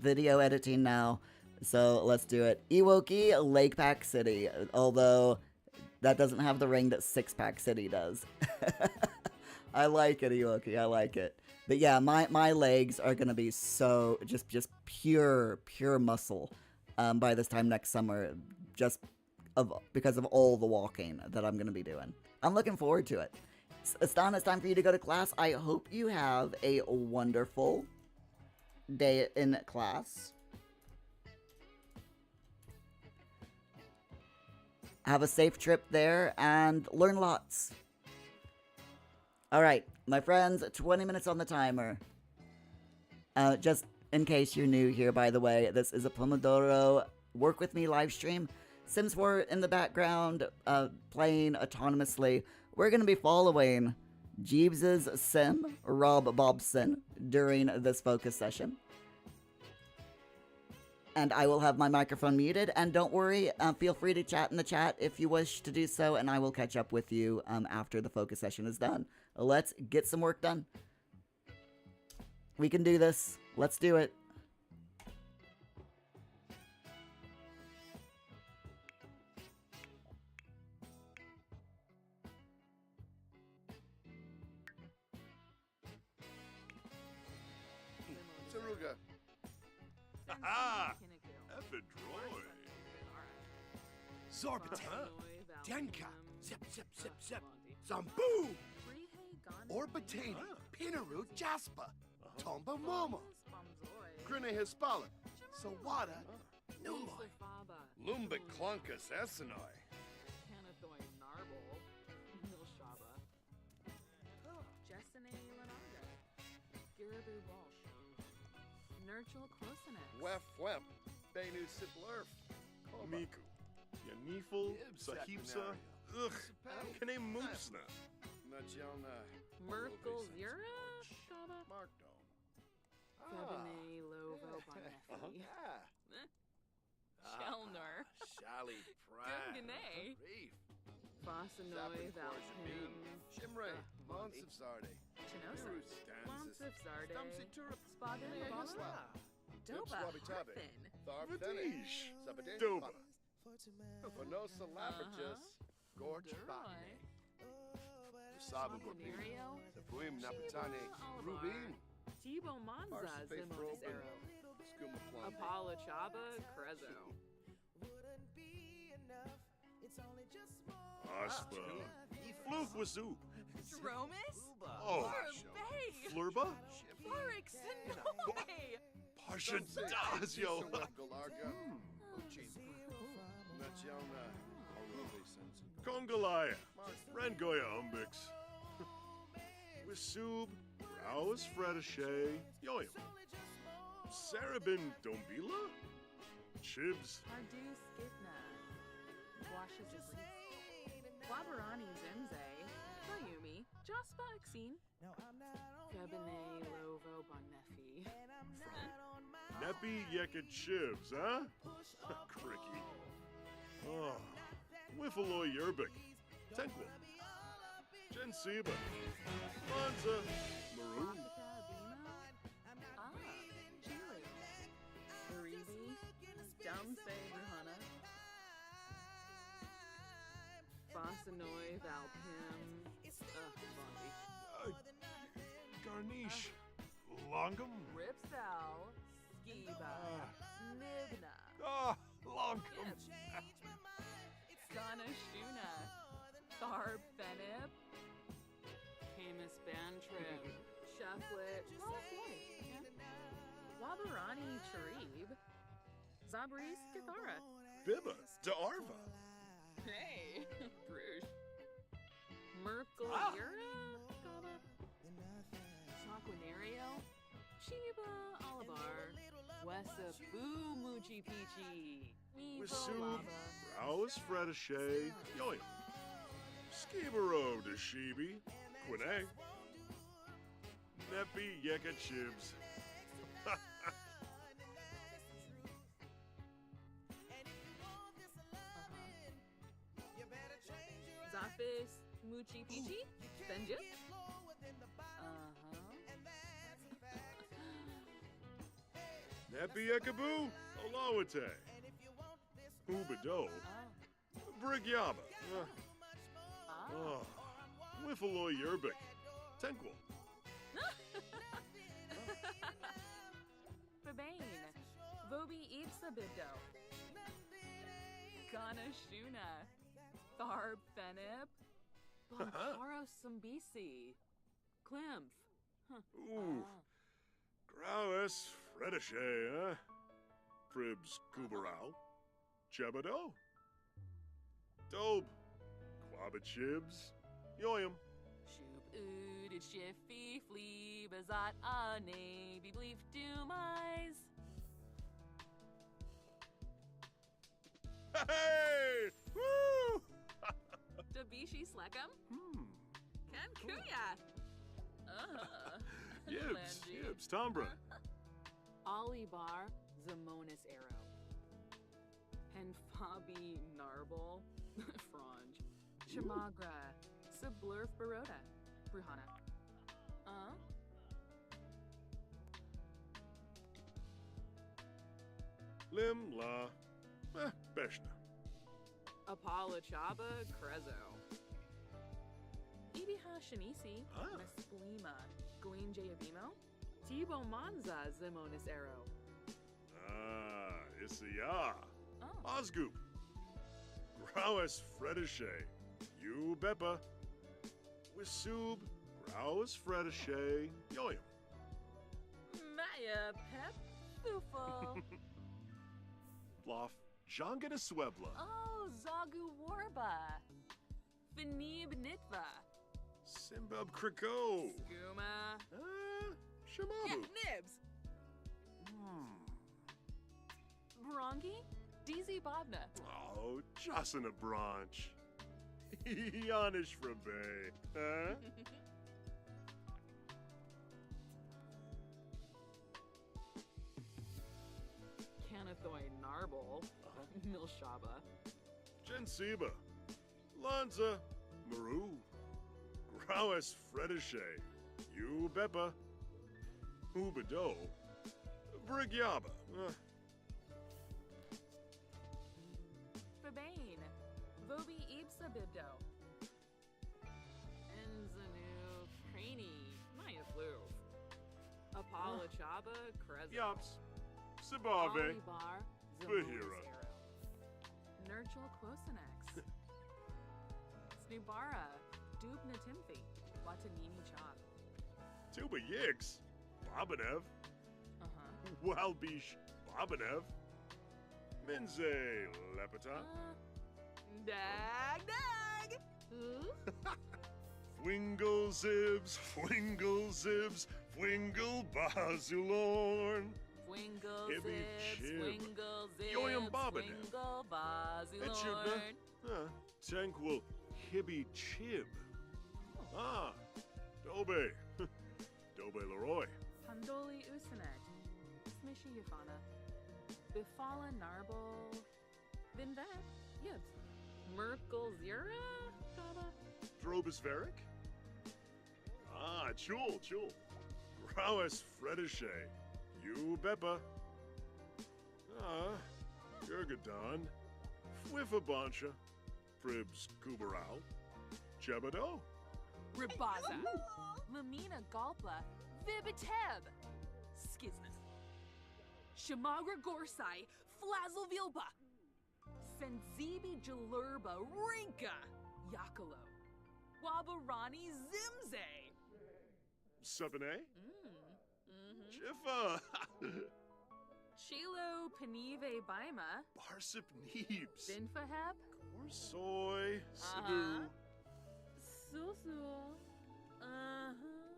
video editing now, so let's do it. Ewoki, Lake Pack City, although that doesn't have the ring that Six Pack City does. I like it, Ewoki, I like it. But yeah, my legs are gonna be so just pure muscle by this time next summer, because of all the walking that I'm gonna be doing. I'm looking forward to it. Stan, it's time for you to go to class. I hope you have a wonderful day in class. Have a safe trip there and learn lots. Alright, my friends, 20 minutes on the timer. Just in case you're new here, by the way, this is a Pomodoro Work With Me live stream. Sims 4 in the background, playing autonomously. We're going to be following Jeeves' sim, Rob Bobson, during this focus session. And I will have my microphone muted, and don't worry, feel free to chat in the chat if you wish to do so, and I will catch up with you after the focus session is done. Let's get some work done. We can do this. Let's do it. Saruga. Haha! Evidroy. Zorbite. Denka. Zip, zip, zip, zip. Zambu. Orbitane. Pinaru Jaspa. Tomba Momo. Grine Hispala. Sawada. Numoy. Lumbik Clunkus Essenoi. Wef Wep. Benu Siplurf. Miku. Yaniful. Sahipsa. Ugh. Kane Moopsna. Najana. Merkel Zura? Shaba? Markdo. Febine Lovo Bonefi. Shelner. Shali Pride. Gungane. Reef. Fossanoy Valhim. Shimre. Monsif Sarde. Chinosa. Lons of Zarde. Stumsy Turip. Spadin Bala. Doba Swabitabe. Harfin. Vadish. Sabade. Doba. Venosa Labratus. Gorge Bakne. Sabu Babin. Squanerio. Zabuim Napatane. Olivar. Rubin. Tibo Monza Arsafe Zimonis Froben. Arrow. Skuma Plum. Apollo Chaba Crezo. Aspa. Floof Wazoo. Dromus? Oh. Bay! Flurba. Forex Sonoy! Pasha Dazio. Galarga. Nachiona. Arove Sense. Kongalaya. Rangoya Umbix. Wisub. Raus Fredashe. Yoyam. Sarabin Dombila. Chibs. Ardu Skidna. Washes Agrees. Wabarani Zimze. Bayumi. Jaspa Exine. Cabernet Lovo Bonnefi. Neppy Yeket Chibs, huh? Cricky. Oh. Wiffaloy Yerbik. Tenkwa. Jensiba. Monza. Maroon. Chilu. Uribi. Dumse Ruhana. Fossanoy Valpim. Bondi. Garnish. Longum. Ripsal. Skiba. Nibna. Ah, Longum. Ganashuna. Tharb Fenib. Camus Bantrib. Shufflet. Wabarani Charib. Zabris Cathara. Bibba. D'Arva. Hey, Bruges. Merkel Yura. Gaba. Saquinario. Chiba Olivar. Wessa Boo Moochie Peachy. Wisub. Raus Fredashe. Yoyam. Skibero Deshibi. Quine. Neppy Yeket Chibs. Zafis Moochie Peachy. Benja. Neppy Ekaboo. Olawate. Ubado. Brigyaba. Oh. Wiffaloy Yerbik. Tenkwa. Babane. Vobi Ibsabido. Ganashuna. Tharb Fenib. Bonkaro Sumbisi. Klimph. Ooh. Growes Fredashe, huh? Pribs Kubarao. Chebado. Dobe. Quabachibs. Yoyam. Shub Ood Shifty Flea Bazat Ane Be Belief Doomeyes. Hey! Woo! Dabishi Slekam. Kankuya. Yibs. Tombra. Olibar Zamonis Arrow. Henfabi Narble. Frange. Chamagra. Sublurf Baroda. Bruhana. Lim La. Beshna. Apollo Chaba Crezo. Ibiha Shanisi. Ah. Mesplima. Gween Jayabimo. Tibo Manza Zimonis Arrow. Ah, Isaya. Oh. Osgoop. Growes Fredashe. You Beppa. Wisub. Growes Fredashe. Yoyam. Maya Pep Fufo. Bloff. Jangada Swebla. Oh, Zagu Warba. Finib Nitva. Simbab Kriko. Guma. Shamabu. Nibs. Brongi. DZ Bobna. Oh, Jocelyn a branch. Yanish Frabe. Huh? Canathoy Narble. Milshaba. Jensiba. Lanza. Maru. Growes Fredashe. You Beppa. Ubado. Brigyaba. Fabane. Vobi Ipsa Bibdo. Enzanu Craney. Maya Flu. Apollo Chaba Kreza. Yups. Sabave. Olibar Bahira. Nurchel Quosinex. Snubara. Dubna Timfi. Watanini Chop. Tuba Yix. Bobanev. Uh-huh. Walbish Bobanev. Minze Lepeta. Dag Dag! Ooh. Fwingle Zibs, Fwingle Zibs, Fwingle Bazulorn. Swingle Hibby Zibs, Chib. Swingle Zibs, Yoyam Bobanev. Swingle Etchibna. Bazulorn. Tankwil Hibby Chib. Dobe. Dobe Leroy. Pandoli Usinek. Smishy Yafana. Bifala Narble. Vinvet. Yibs. Merkel Zira? Dada. Drobus Veric. Chul. Graues Fredische. You Beppa. Gergadon. Fwifabancha. Fribs Kubarau. Chebado. Ribaza. Lamina Galpa. Vibiteb. Skizna. Shamagra Gorsai. Flazzle Vilba. Senzibi Jalurba. Rinka. Yakalo. Wabarani Zimze. Sabine. Mm-hmm. Jiffa. Chilo Panive Baima. Barsip Neebs. Binfaheb. Corsoy. Sabu. Uh-huh. Susu. Uh-huh.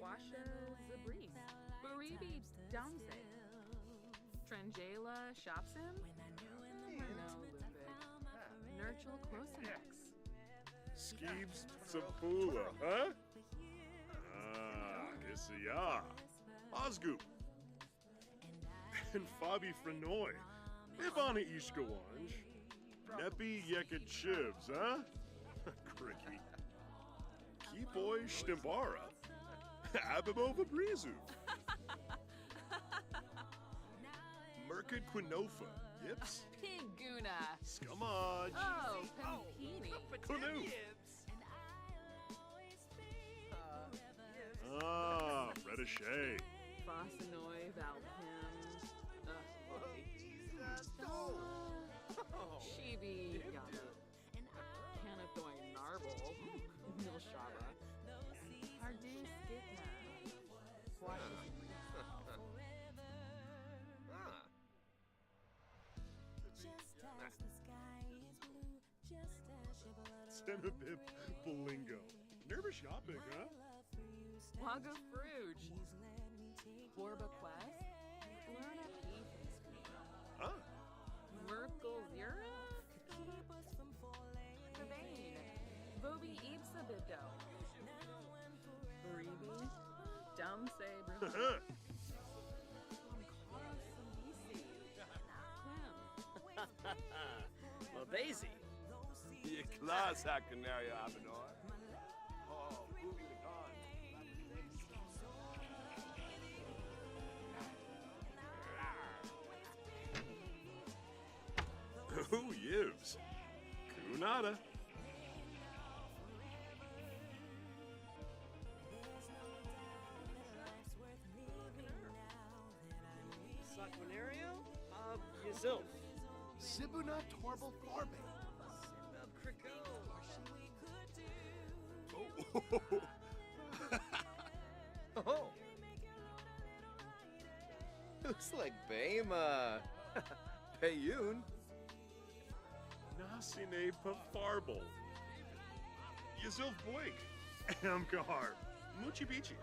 Washa Zabris. Baribi Damse. Trangela Shopsim. Murno Limbic. Nurchel Quosinex. Skeebs Sapula, huh? Isia. Osgoop. And Fabi Frenoy. Ivana Ishkawanj. Nepi Yekid Shivs, huh? Cricky. Keepoy Stimbara. Abibova Brizu. Merkid Quinofa. Yips. Piguna. Scumage. Oh, Pampini. Canoe. Redishay. Fossinoy Valpim. Chibi Yama. Canathoy Narble. Milshaba. Hardu Skitna. Cenobip Bolingo. Nervous shopping, huh? Waga Fruge. Borba Quest. Lurna Peace. Huh? Merkel Zira. Fabane. Vobi Ipsa Bibdo. Baribi. Dumb Sabre. Mabazy. Your class Canaria Abenor. Oh, moving the dawn. Who yives? Kunada. Saquinario? Yazilf. Sibuna Torble Farbe. Oh. Looks like Bama. Payun. Nasine Pafarble. Yazilf Blake. Amkar. Muchi Bichi.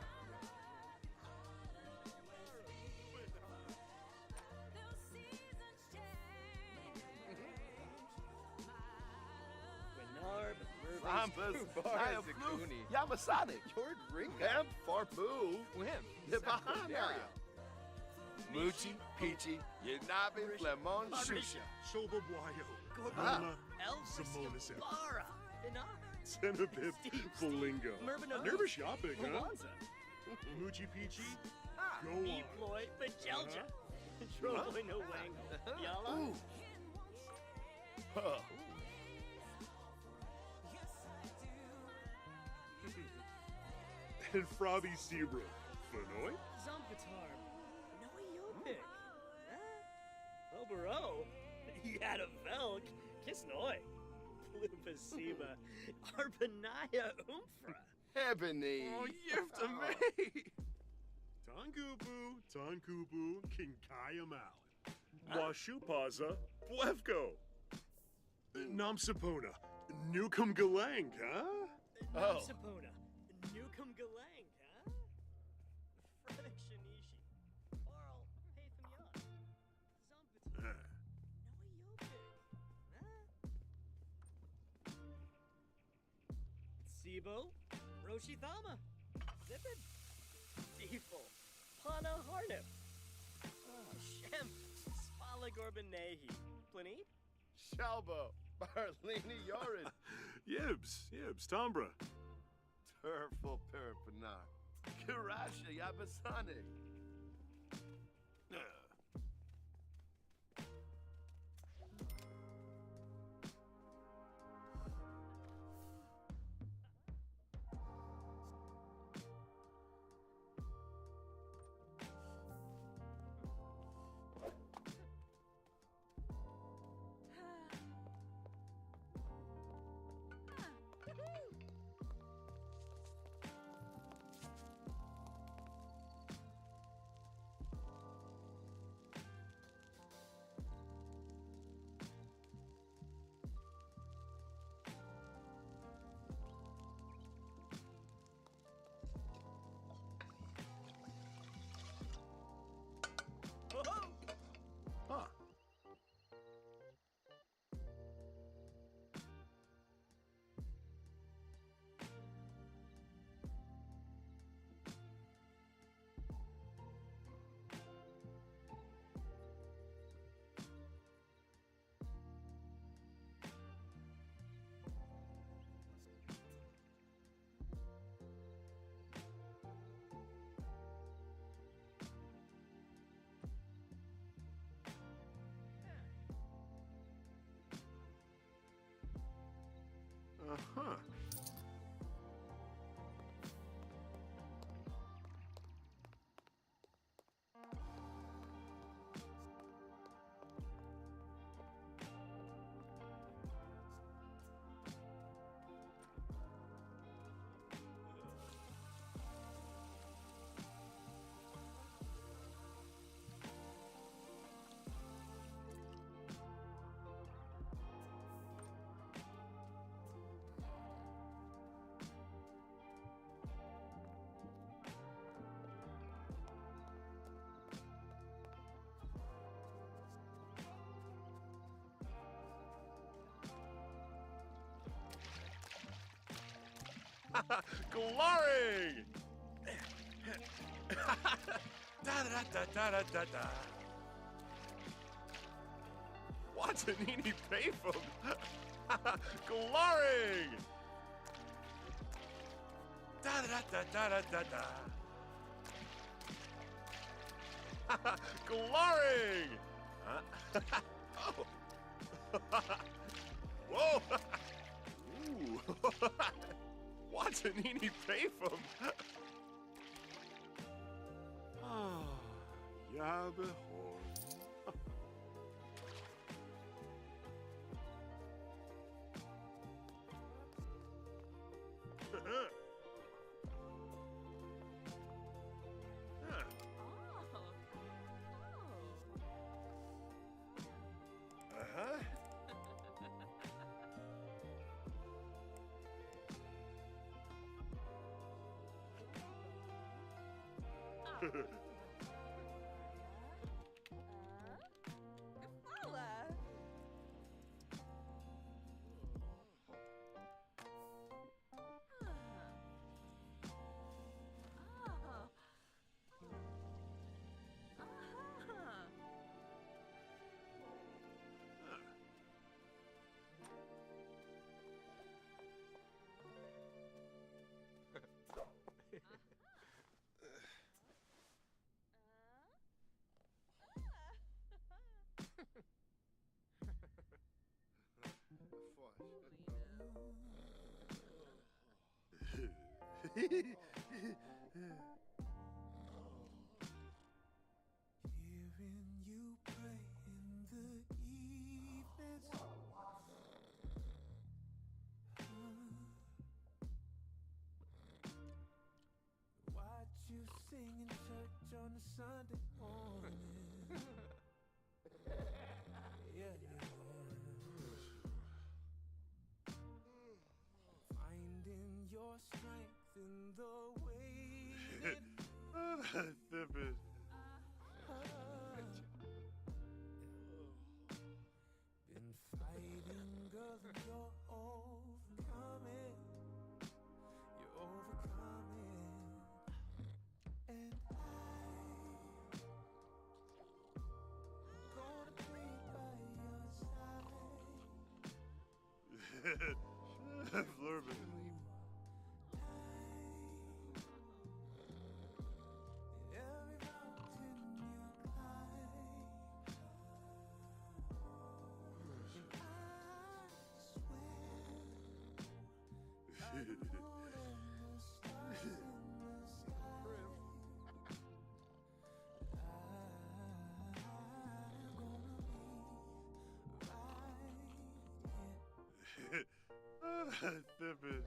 Rambas. Bars, Floof, Zakuni. Yamasade. Jord Rinka. Ham Farbu. Wim. Hibahanaria. Muchi, Peachy, Yanabi, Flemon, Shusha. Shoba Bwayo. Ah. Elvis Samonis. Bara. Cenobip Bolingo. Mervin Nervous shopping, huh? Malanza. Moochie Peachy, Ah, go on. Deploy Bajelja. Trovoy no wangle. Yalla? Huh. And Frothy Zebra, Fenoy? Zumpitar. No Yopik. Obero. Yada Velk. Kisnoy. Plupasiba. Arbanaya Umfra. Ebony. Oh, you've to me. Tankubu, Kinkaya Malin. Washupaza, Blevko. Namsapona, Nukum Galang, huh? Oh. Sapona. Nukum Galang, huh? Frederick Shinishi. Oral. Haytham Young. Zumpitar. No Yopik. Sibo. Roshithama. Zippin. Deeful. Pana Harnip. Shem. Spala Gorbanehi. Pliny. Shalbo. Barlini Yorin. Yibs, Tombra. Turful Perpana. Kirasha Yabasani. Huh. Uh-huh. Glory! Da-da-da-da-da-da-da. What's an eeny payphone? Glory! Da-da-da-da-da-da-da. Glory! Oh. Whoa! Ooh. What's an eeny payphone? Ah, Yabehor. Uh-huh. Stupid. Flurbin. Stupid.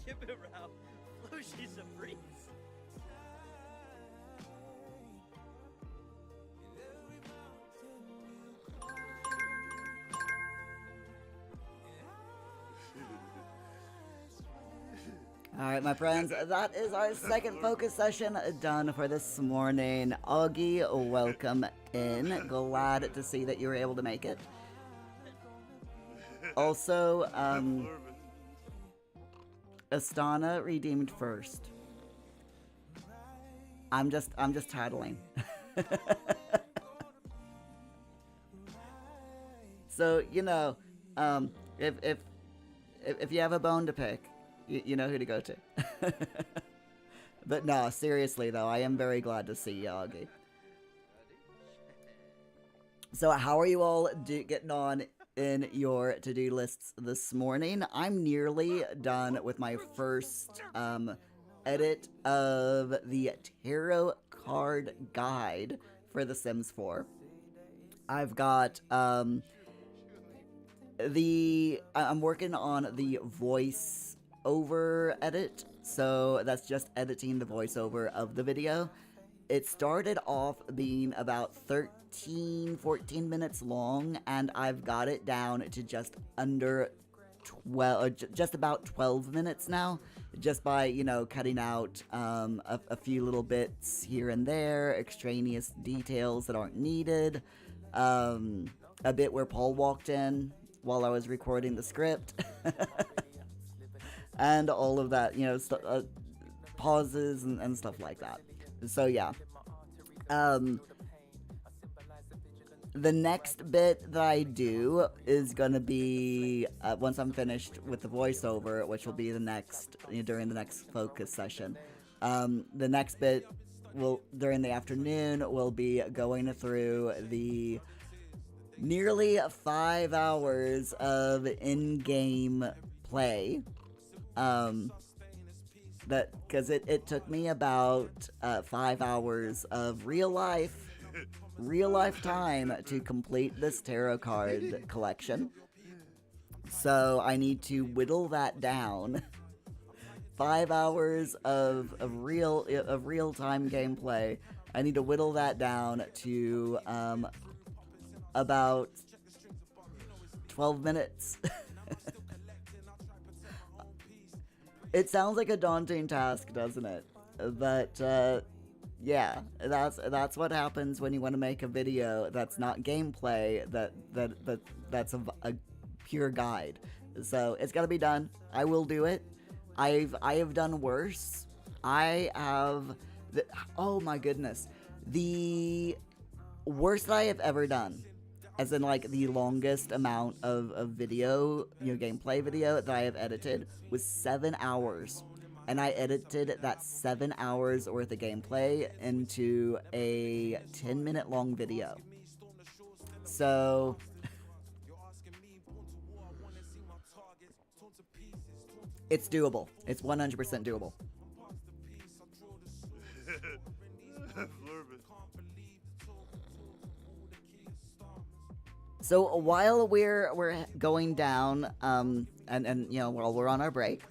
Keep it around. She's a breeze. All right, my friends, that is our second focus session done for this morning. Augie, welcome in. Glad to see that you were able to make it. Also, Astana redeemed first. I'm just tattling. So, you know, if you have a bone to pick, you know who to go to. But no, seriously though, I am very glad to see you, Augie. So how are you all getting on in your to-do lists this morning? I'm nearly done with my first edit of the tarot card guide for The Sims 4. I've got I'm working on the voice over edit, so that's just editing the voiceover of the video. It started off being about 14 minutes long, and I've got it down to just under 12, just about 12 minutes now. just by, you know, cutting out a few little bits here and there, extraneous details that aren't needed. A bit where Paul walked in while I was recording the script. And all of that, you know, pauses and stuff like that. So yeah. The next bit that I do is gonna be once I'm finished with the voiceover, which will be the next, you know, during the next focus session. The next bit will during the afternoon will be going through the nearly 5 hours of in-game play. That because it took me about 5 hours of real life time to complete this tarot card collection. So I need to whittle that down. 5 hours of real time gameplay. I need to whittle that down to about 12 minutes. It sounds like a daunting task, doesn't it? But yeah, that's what happens when you want to make a video that's not gameplay, that's a pure guide. So it's gotta be done. I will do it. I have done worse. Oh my goodness, the worst that I have ever done, as in like the longest amount of video, you know, gameplay video that I have edited was 7 hours. And I edited that 7 hours worth of gameplay into a 10-minute long video. So it's doable. It's 100% doable. So while we're going down, and you know, while we're on our break,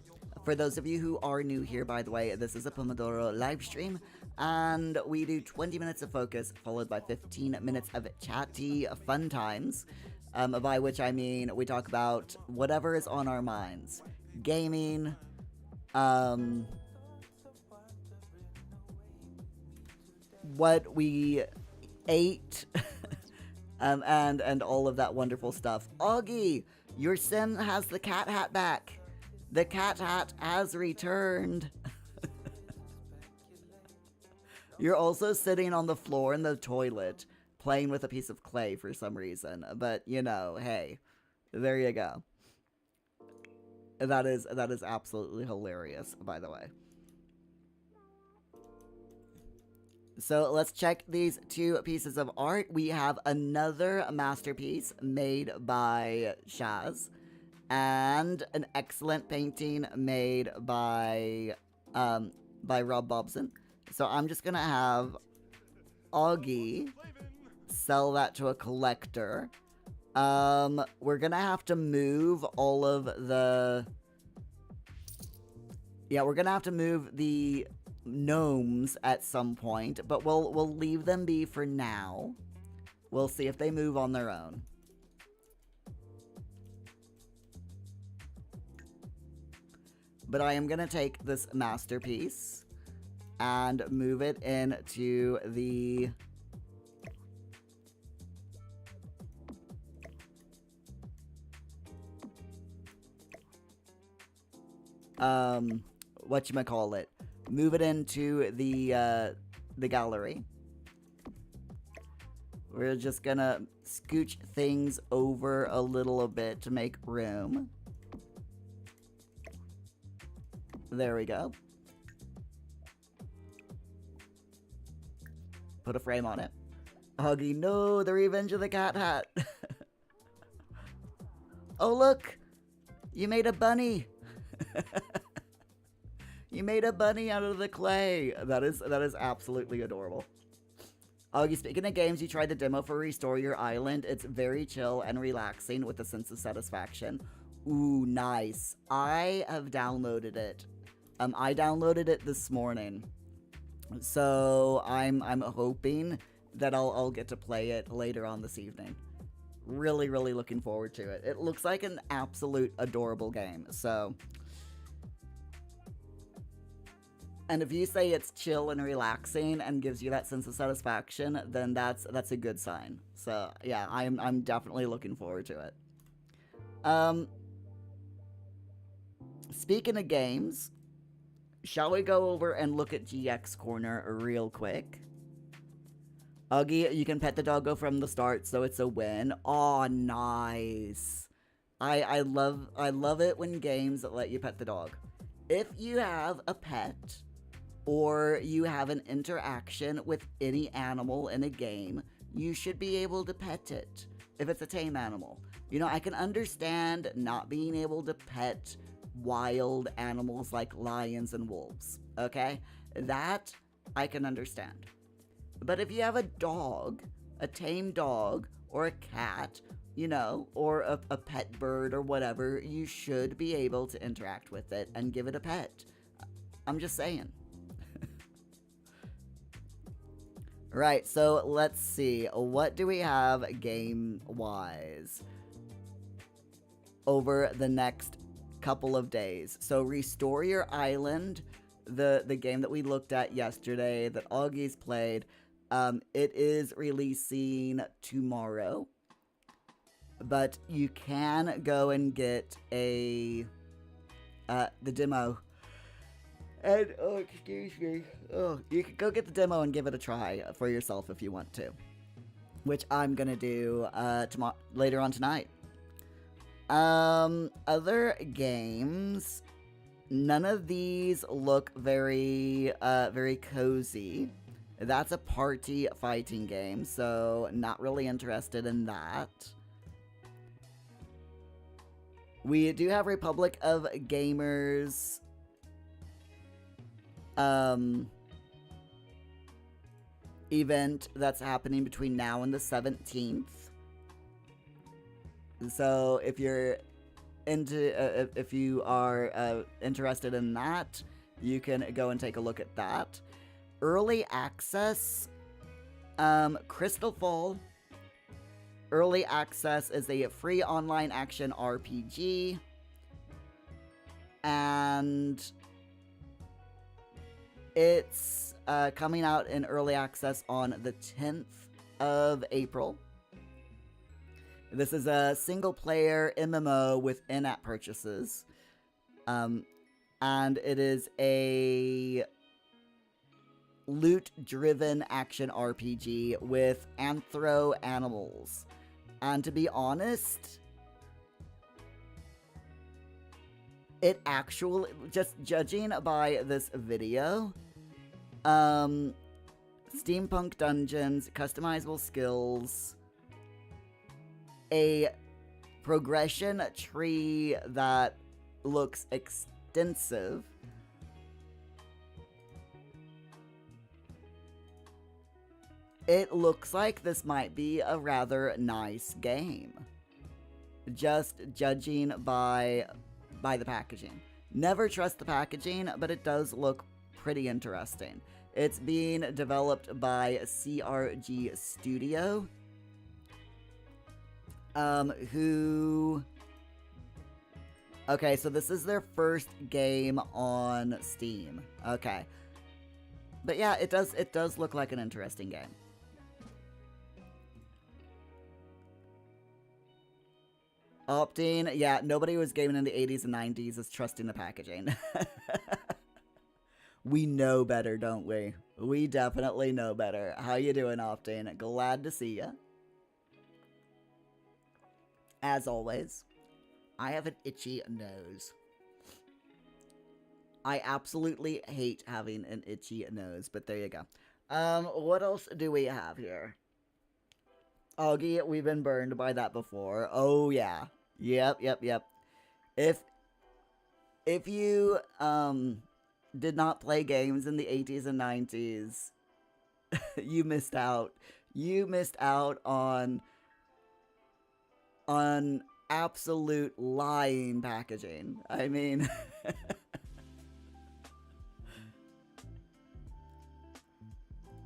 for those of you who are new here, by the way, this is a Pomodoro live stream, and we do 20 minutes of focus followed by 15 minutes of chatty fun times, by which I mean we talk about whatever is on our minds, gaming, what we ate. And all of that wonderful stuff. Augie, your sim has the cat hat back. The cat hat has returned. You're also sitting on the floor in the toilet, playing with a piece of clay for some reason. But, you know, hey, there you go. That is absolutely hilarious, by the way. So let's check these two pieces of art. We have another masterpiece made by Shaz, and an excellent painting made by Rob Bobson. So I'm just gonna have Augie sell that to a collector. We're gonna have to move all of the... Yeah, we're gonna have to move the gnomes at some point, but we'll leave them be for now. We'll see if they move on their own. But I am gonna take this masterpiece and move it into the whatchamacallit, move it into the gallery. We're just gonna scooch things over a little bit to make room. There we go. Put a frame on it. Huggy, no, the Revenge of the Cat hat. Oh, look! You made a bunny! You made a bunny out of the clay. That is absolutely adorable. Augie, speaking of games, you tried the demo for Restore Your Island. It's very chill and relaxing with a sense of satisfaction. Ooh, nice. I have downloaded it. I downloaded it this morning. So I'm hoping that I'll get to play it later on this evening. Really, really looking forward to it. It looks like an absolute adorable game. So And if you say it's chill and relaxing and gives you that sense of satisfaction, then that's a good sign. So yeah, I'm definitely looking forward to it. Speaking of games, shall we go over and look at GX Corner real quick? Uggy, you can pet the doggo from the start, so it's a win. Aw, nice. I love it when games let you pet the dog. If you have a pet, or you have an interaction with any animal in a game, you should be able to pet it, if it's a tame animal. You know, I can understand not being able to pet wild animals like lions and wolves, okay? That I can understand. But if you have a dog, a tame dog, or a cat, you know, or a pet bird or whatever, you should be able to interact with it and give it a pet. I'm just saying. Right, so let's see. What do we have game-wise over the next couple of days? So Restore Your Island, the game that we looked at yesterday that Augie's played, it is releasing tomorrow. But you can go and get the demo. And, oh, excuse me. Oh, you can go get the demo and give it a try for yourself if you want to. Which I'm gonna do later on tonight. Other games. None of these look very cozy. That's a party fighting game, so not really interested in that. We do have Republic of Gamers event that's happening between now and the 17th. So if you're if you are interested in that, you can go and take a look at that. Early access, Crystal Fall. Early access is a free online action RPG, and it's coming out in early access on the 10th of April. This is a single-player MMO with in-app purchases, and it is a loot-driven action RPG with anthro animals. And to be honest, it actually, just judging by this video, steampunk dungeons, customizable skills, a progression tree that looks extensive, it looks like this might be a rather nice game. Just judging by the packaging. Never trust the packaging, but it does look pretty interesting. It's being developed by CRG Studio, who... Okay, so this is their first game on Steam. Okay. But yeah, it does look like an interesting game. Opting, yeah, nobody was gaming in the 80s and 90s is trusting the packaging. We know better, don't we? We definitely know better. How you doing, Opting? Glad to see ya. As always, I have an itchy nose. I absolutely hate having an itchy nose, but there you go. What else do we have here? Augie, we've been burned by that before. Oh, yeah. Yep. If you, did not play games in the 80s and 90s, you missed out. You missed out on absolute lying packaging. I mean...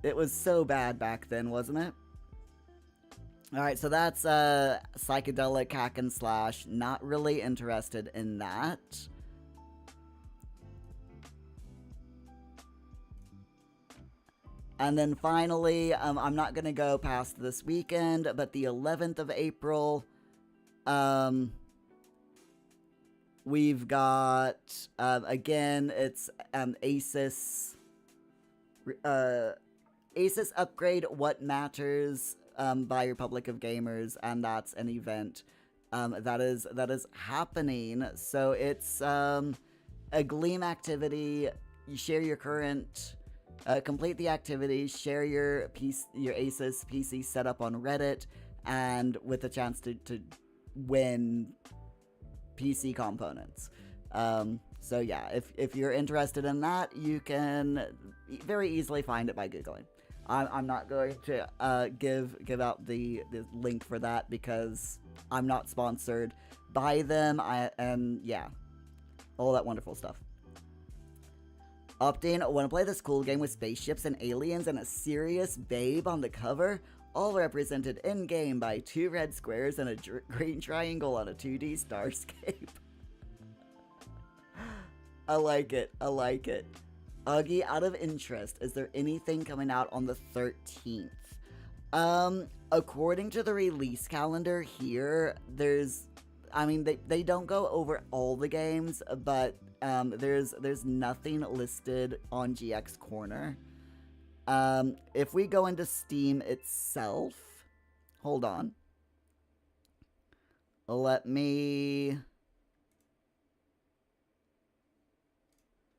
It was so bad back then, wasn't it? Alright, so that's psychedelic hack and slash. Not really interested in that. And then finally, I'm not going to go past this weekend, but the 11th of April, we've got, again, it's Asus Upgrade What Matters by Republic of Gamers, and that's an event that is happening. So it's a Gleam activity. You share your current... complete the activity, share your Asus PC setup on Reddit, and with a chance to win PC components. So yeah, if you're interested in that, you can very easily find it by Googling. I'm not going to give out the link for that because I'm not sponsored by them. And yeah, all that wonderful stuff. Opting, want to play this cool game with spaceships and aliens and a serious babe on the cover? All represented in-game by 2 red squares and a green triangle on a 2D starscape. I like it. I like it. Augie, out of interest, is there anything coming out on the 13th? According to the release calendar here, there's... I mean, they don't go over all the games, but... there's nothing listed on GX Corner. If we go into Steam itself, hold on. Let me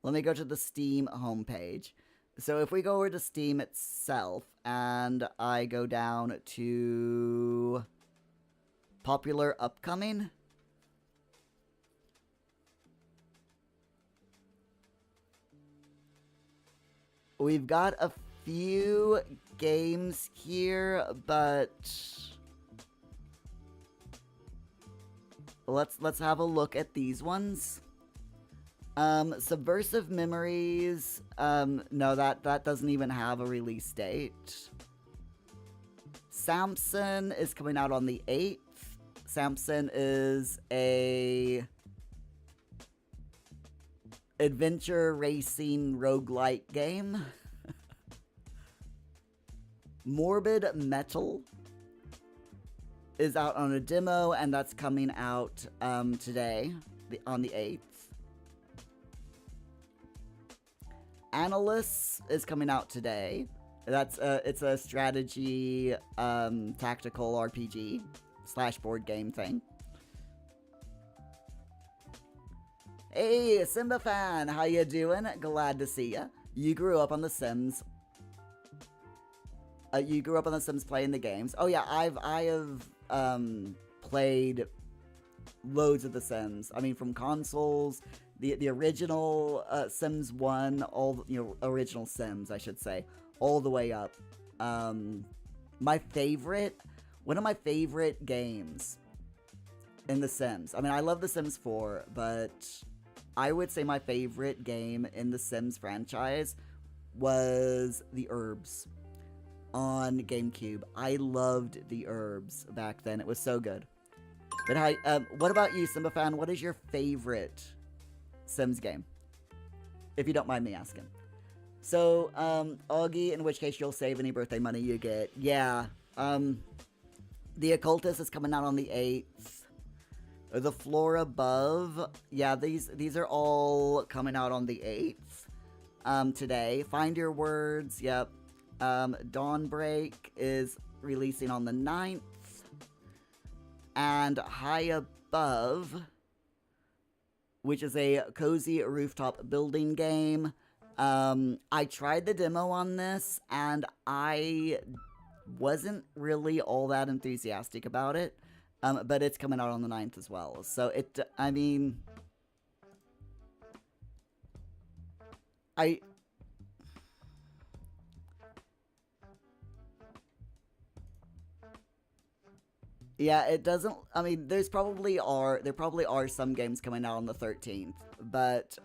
go to the Steam homepage. So if we go over to Steam itself, and I go down to Popular Upcoming... We've got a few games here, but let's have a look at these ones. Subversive Memories, no, that doesn't even have a release date. Samson is coming out on the 8th. Samson is a adventure racing roguelike game. Morbid Metal is out on a demo, and that's coming out today, on the 8th. Analyst is coming out today. It's a strategy tactical RPG / board game thing. Hey, Simba fan, how you doing? Glad to see ya. You grew up on The Sims. You grew up on The Sims playing the games. Oh yeah, I have played loads of The Sims. I mean, from consoles, the original Sims 1, all original Sims, I should say, all the way up. One of my favorite games in The Sims. I mean, I love The Sims 4, but I would say my favorite game in the Sims franchise was the Herbs on GameCube. I loved the Herbs back then. It was so good. But hi, what about you, Simba fan? What is your favorite Sims game? If you don't mind me asking. So, Augie, in which case you'll save any birthday money you get. Yeah, The Occultist is coming out on the 8th. The Floor Above, yeah, these are all coming out on the 8th, today. Find Your Words, yep. Dawnbreak is releasing on the 9th. And High Above, which is a cozy rooftop building game. I tried the demo on this, and I wasn't really all that enthusiastic about it. But it's coming out on the 9th as well. So I mean... Yeah, it doesn't... I mean, there probably are some games coming out on the 13th. But,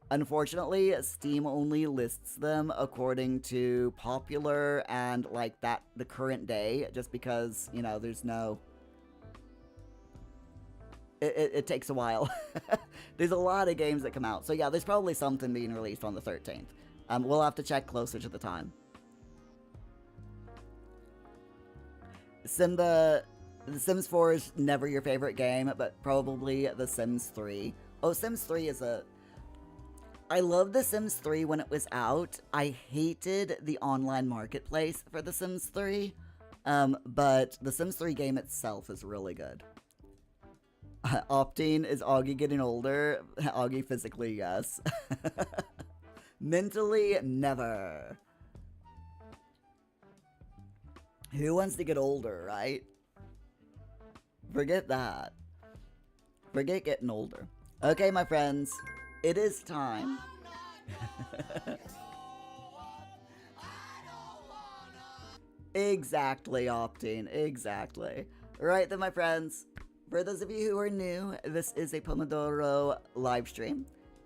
unfortunately, Steam only lists them according to popular and, like, the current day. Just because, there's no... It takes a while. There's a lot of games that come out. So yeah, there's probably something being released on the 13th. We'll have to check closer to the time. The Sims 4 is never your favorite game, but probably The Sims 3. Oh, Sims 3 is a... I loved The Sims 3 when it was out. I hated the online marketplace for The Sims 3, but the Sims 3 game itself is really good. Opting, is Augie getting older? Augie physically, yes. Mentally, never. Who wants to get older, right? Forget that. Forget getting older. Okay, my friends, it is time. Exactly, Opting, exactly. Right then, my friends, for those of you who are new, this is a Pomodoro live stream.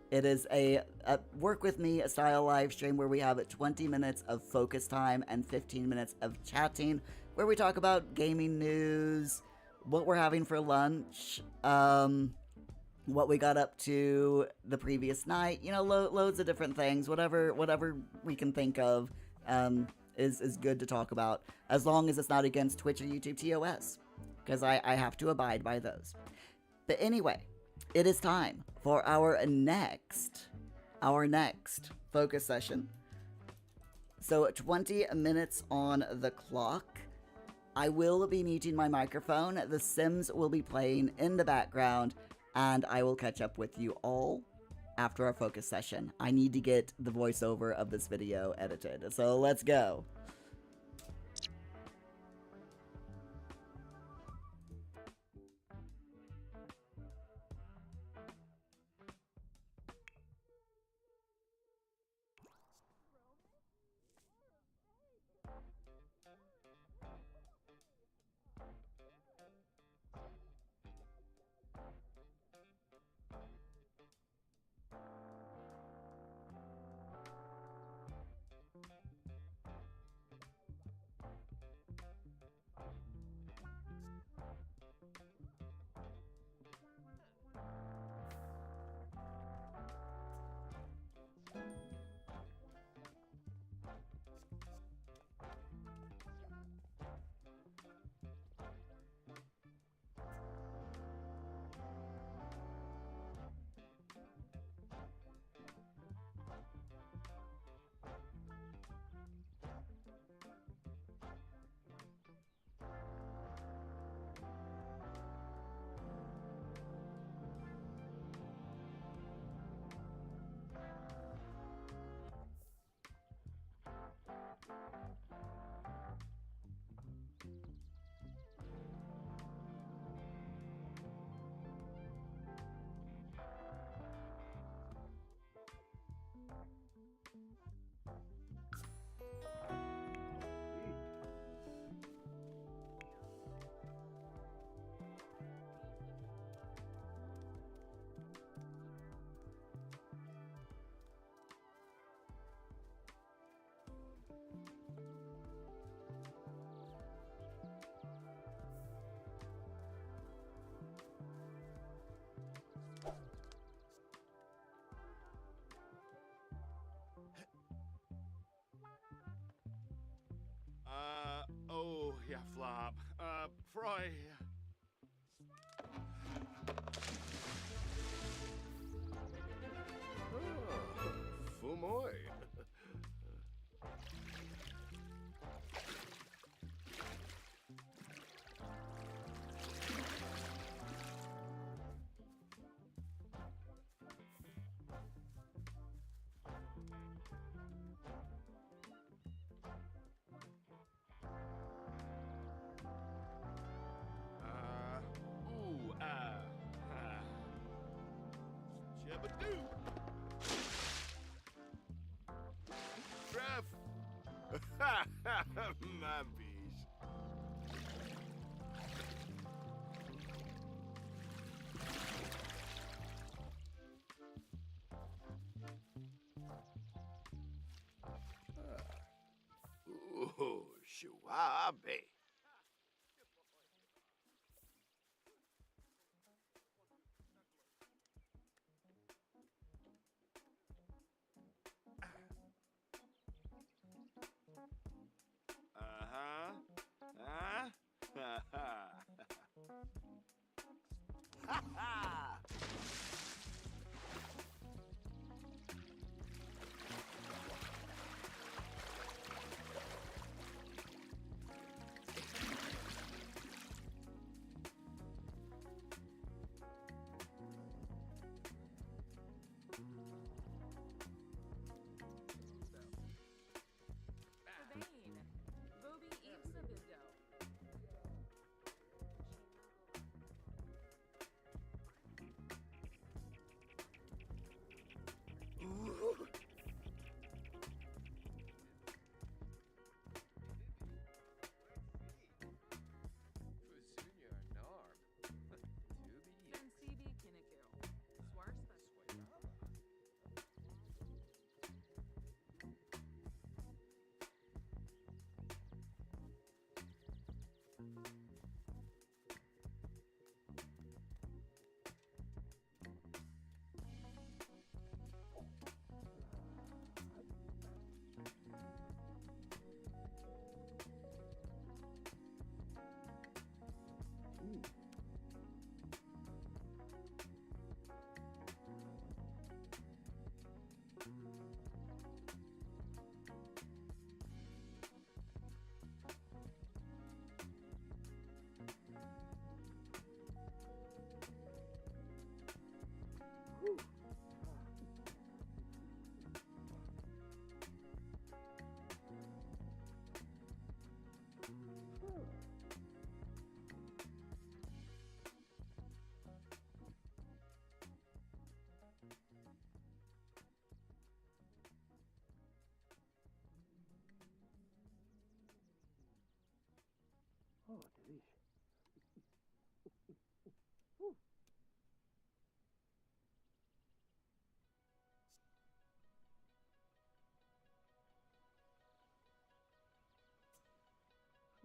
It is a work with me style live stream where we have 20 minutes of focus time and 15 minutes of chatting, where we talk about gaming news, what we're having for lunch, what we got up to the previous night, you know, loads of different things, whatever we can think of is good to talk about, as long as it's not against Twitch or YouTube TOS, because I have to abide by those. But anyway, it is time for our next focus session. So 20 minutes on the clock. I will be muting my microphone. The Sims will be playing in the background, and I will catch up with you all after our focus session. I need to get the voiceover of this video edited. So let's go. Oh, yeah, Flop. Froy. Oh, Fumoy. Jabba-doo. Trev. My bees. Ooh, Shuabe.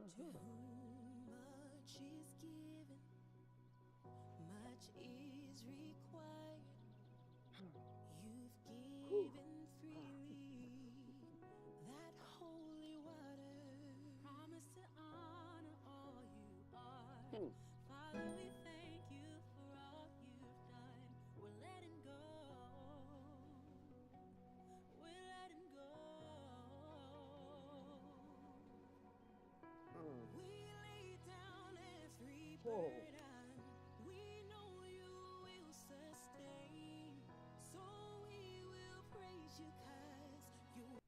To whom much is given, much is required. You've given freely that holy water. Promise to honor all you are. Father, we thank you for all you've done. We're letting go. We're letting go. We lay down every burden. We know you will sustain. So we will praise you 'cause you.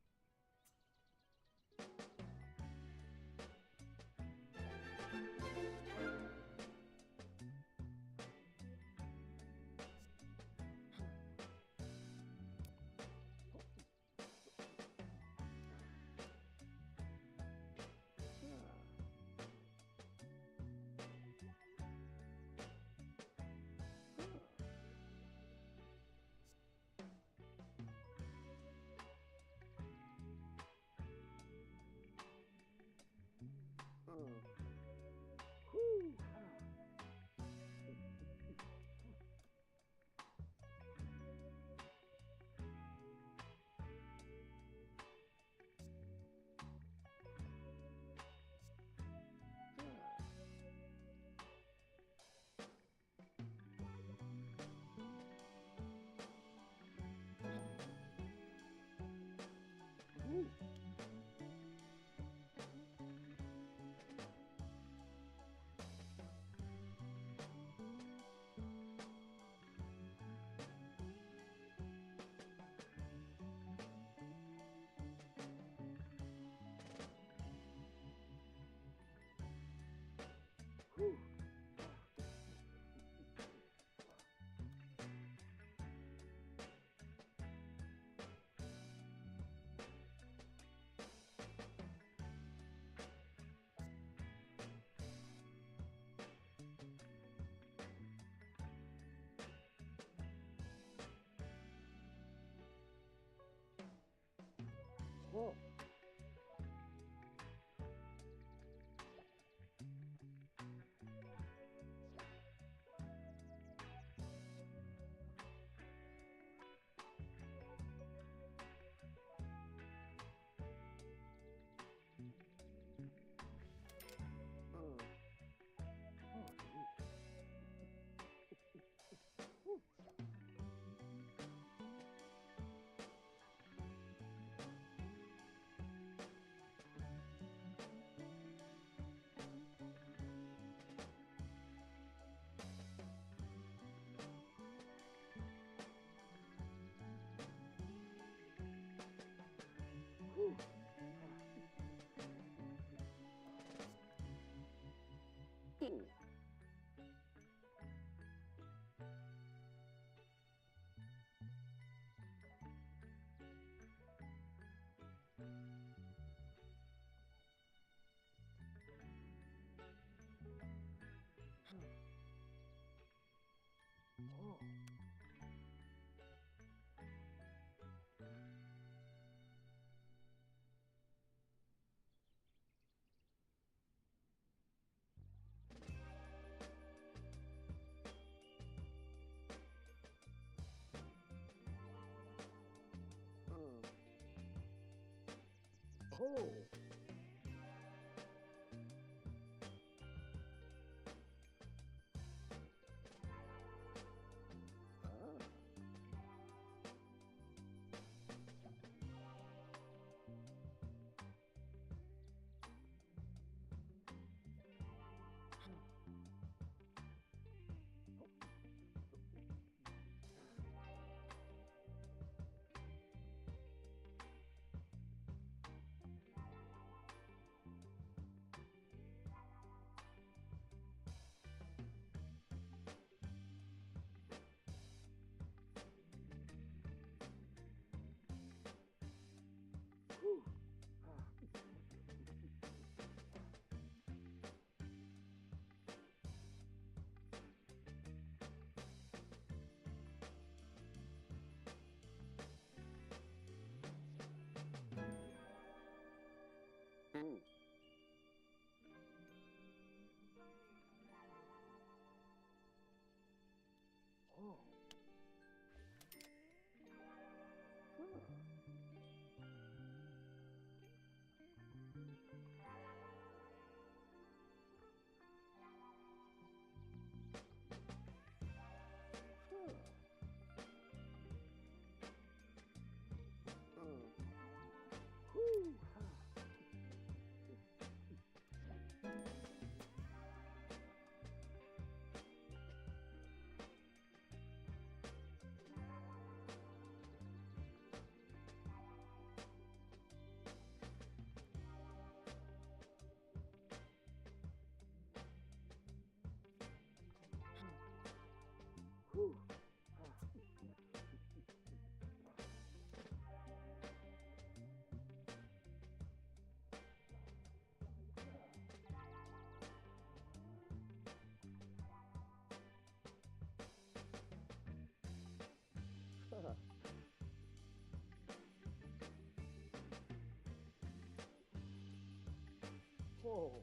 Oh.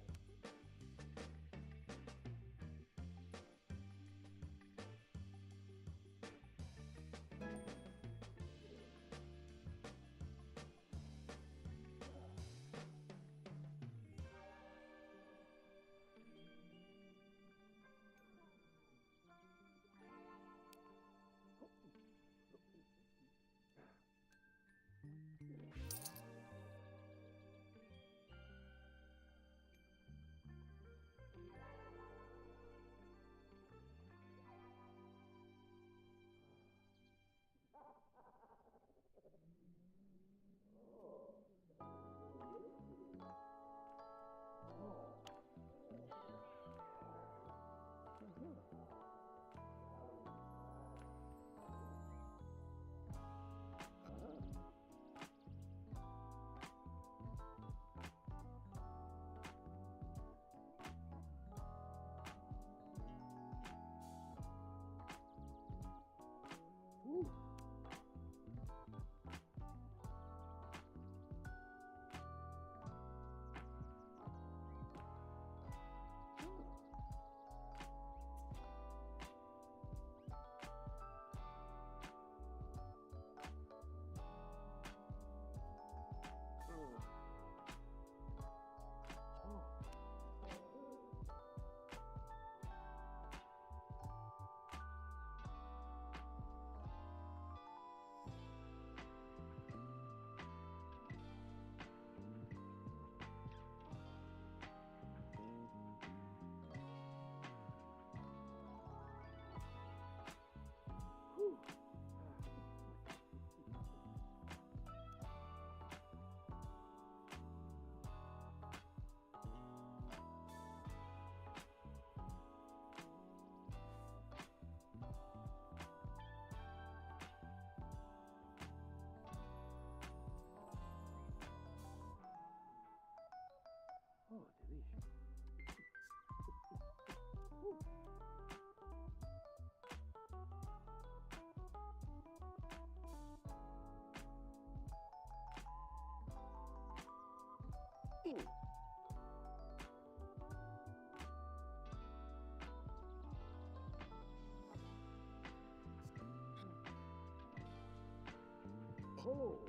Oh, delicious. Oh.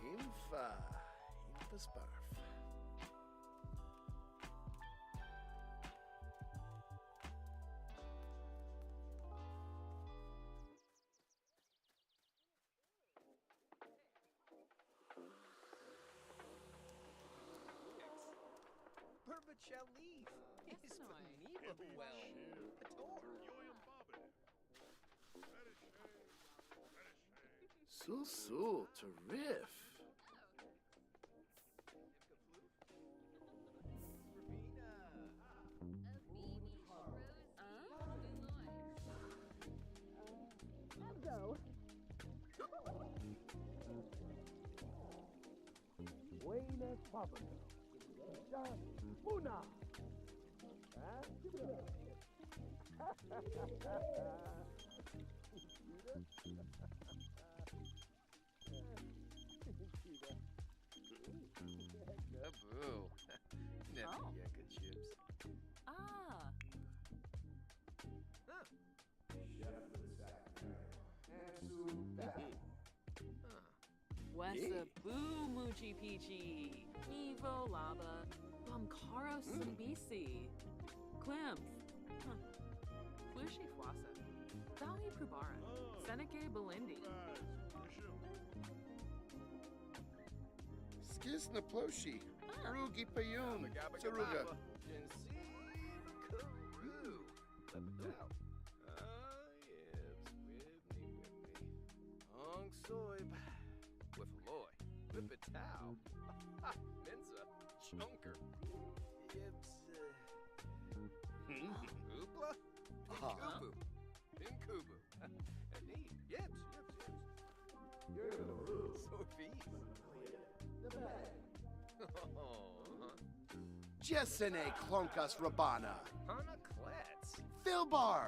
Infa sparf. Burbot shall leave. Is Yes, Paniba well? Ator. Sul, to riff. Go. Buenas Papano. Muna. Huh? Give it up. Boo. Never Oh. yakka chips. Ah, Wessa Boo Moochie Peachy, Evo Lava, Bumcaro Simbisi, Glimph, Flushy Flossa, Valley Prubara, Seneca Belindi, Skizna ploshi. Rugi payun. Saruga. Jinsi Karoo. Level out. Soib. With Loy. Whippetow. Menza. Chunker. Yibs. Oopla. Pinkubu. Pinkubu. Neat. Yibs. Sophie. Jessene Klonkas Rabana. Hana Klets. Filbar.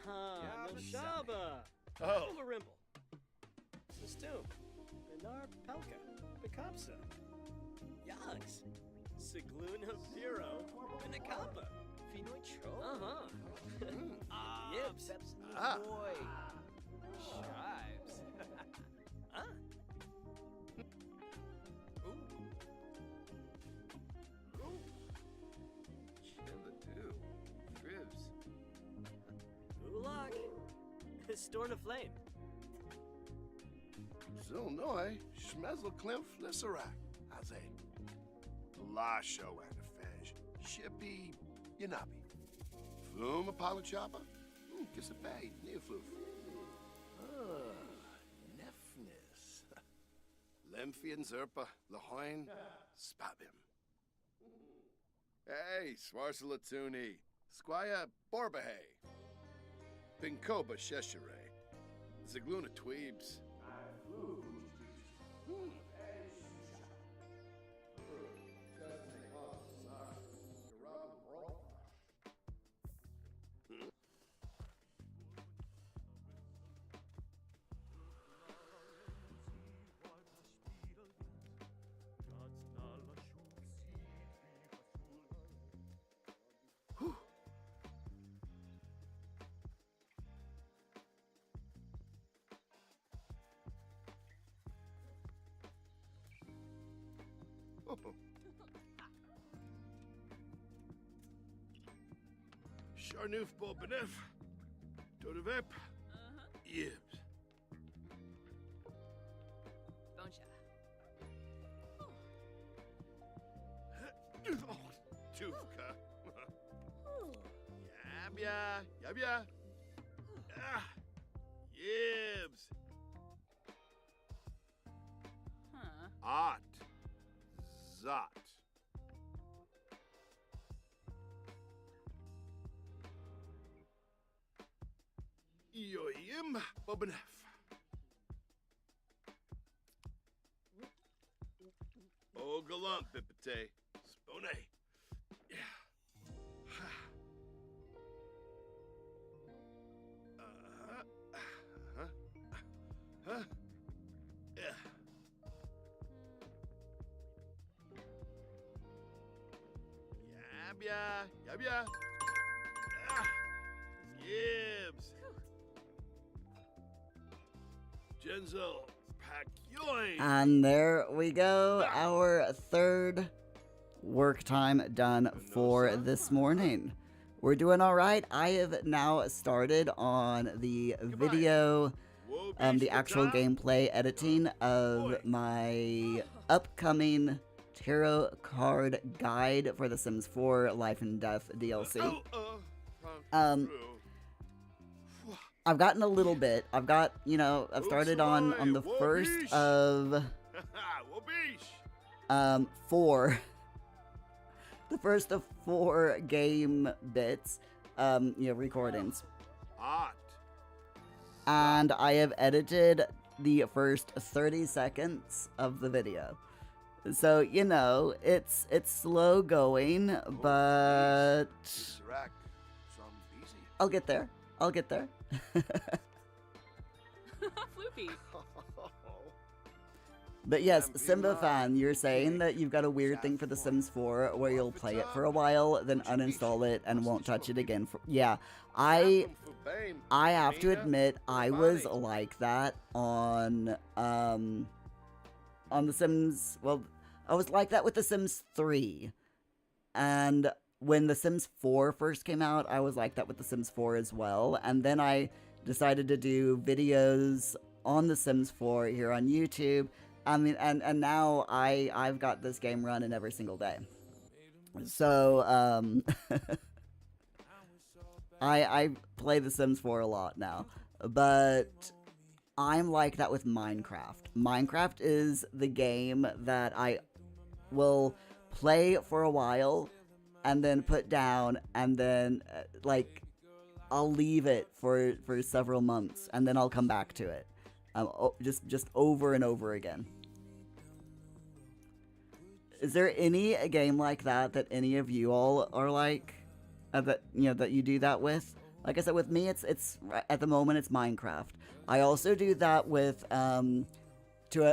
Oh. No Shaba. Oh. Overrimble. Sistum. Benar Pelka. Picapsa. Yogs. Sigluna Vero. Minakapa. Finoi Cho. Yips. Ah. Boy. Shives. Chilladoo. Cribs. Ulak. Storn of Flame. Zilnoi. Schmezel Klim Flisserak. Aze. Lasho and a Fej. Shippy. Yanabi. Flum Apollo Chopper. Kisapay. Neofloof. Nefnis. Lemphian Zerpa. Lahoin. Spabim. Hey, Swarsalatuni. Squire Borbahay. Pinkoba Sheshere. Zigluna Tweebs. Charnouf Bobanef. Dodevep. Yibs. Boncha. Oh, Tufka. Yabya. Yabya. Ah. Yibs. Huh. Ot. Zot. Yoyim Bobanef. Oh, galant, Pipite. Spone. Yeah. Huh? Yeah. Yabya. Ah. Yibs. Genzel. Pakyoin. And there we go, our third work time done for this morning. We're doing all right. I have now started on the video, the actual gameplay editing of my upcoming tarot card guide for The Sims 4 Life and Death DLC. I've gotten a little bit. I've got, I've started on the first of the first of 4 game bits, recordings. And I have edited the first 30 seconds of the video. So, it's slow going, but I'll get there. Floopy. But yes, Simba fan, you're saying that you've got a weird thing for The Sims 4 where you'll play it for a while, then uninstall it and won't touch it again. Yeah, I have to admit I was like that on The Sims. Well, I was like that with The Sims 3, and when The Sims 4 first came out, I was like that with The Sims 4 as well. And then I decided to do videos on The Sims 4 here on YouTube. I mean, and now I've got this game running every single day. So, I play The Sims 4 a lot now, but I'm like that with Minecraft. Minecraft is the game that I will play for a while and then put down, and then like I'll leave it for several months, and then I'll come back to it, just over and over again. Is there any game like that any of you all are like, that that you do that with? Like I said, with me, it's at the moment it's Minecraft. I also do that with to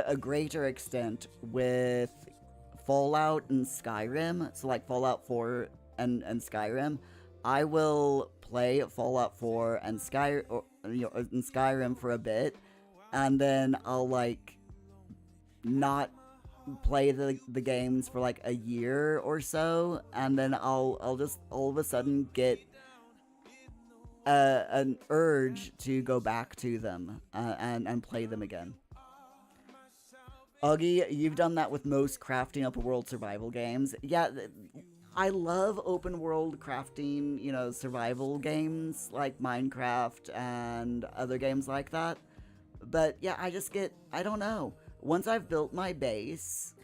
a greater extent with Fallout and Skyrim. So like Fallout 4 and Skyrim, I will play Fallout 4 and Skyrim for a bit, and then I'll like not play the games for like a year or so, and then I'll just all of a sudden get an urge to go back to them and play them again. Augie, you've done that with most crafting open world survival games. Yeah, I love open world crafting, survival games like Minecraft and other games like that. But yeah, I don't know. Once I've built my base,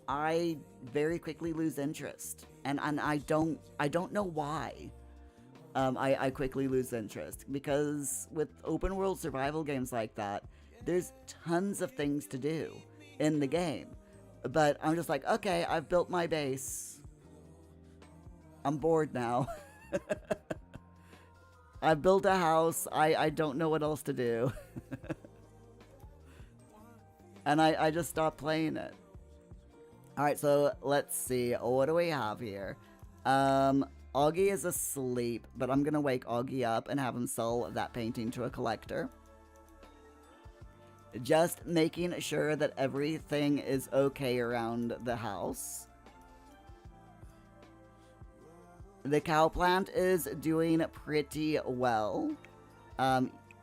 I very quickly lose interest. And I don't know why. I quickly lose interest, because with open world survival games like that, there's tons of things to do in the game. But I'm just like, okay, I've built my base. I'm bored now. I've built a house. I don't know what else to do. And I just stopped playing it. Alright, so let's see. What do we have here? Augie is asleep, but I'm gonna wake Augie up and have him sell that painting to a collector. Just making sure that everything is okay around the house. The cow plant is doing pretty well.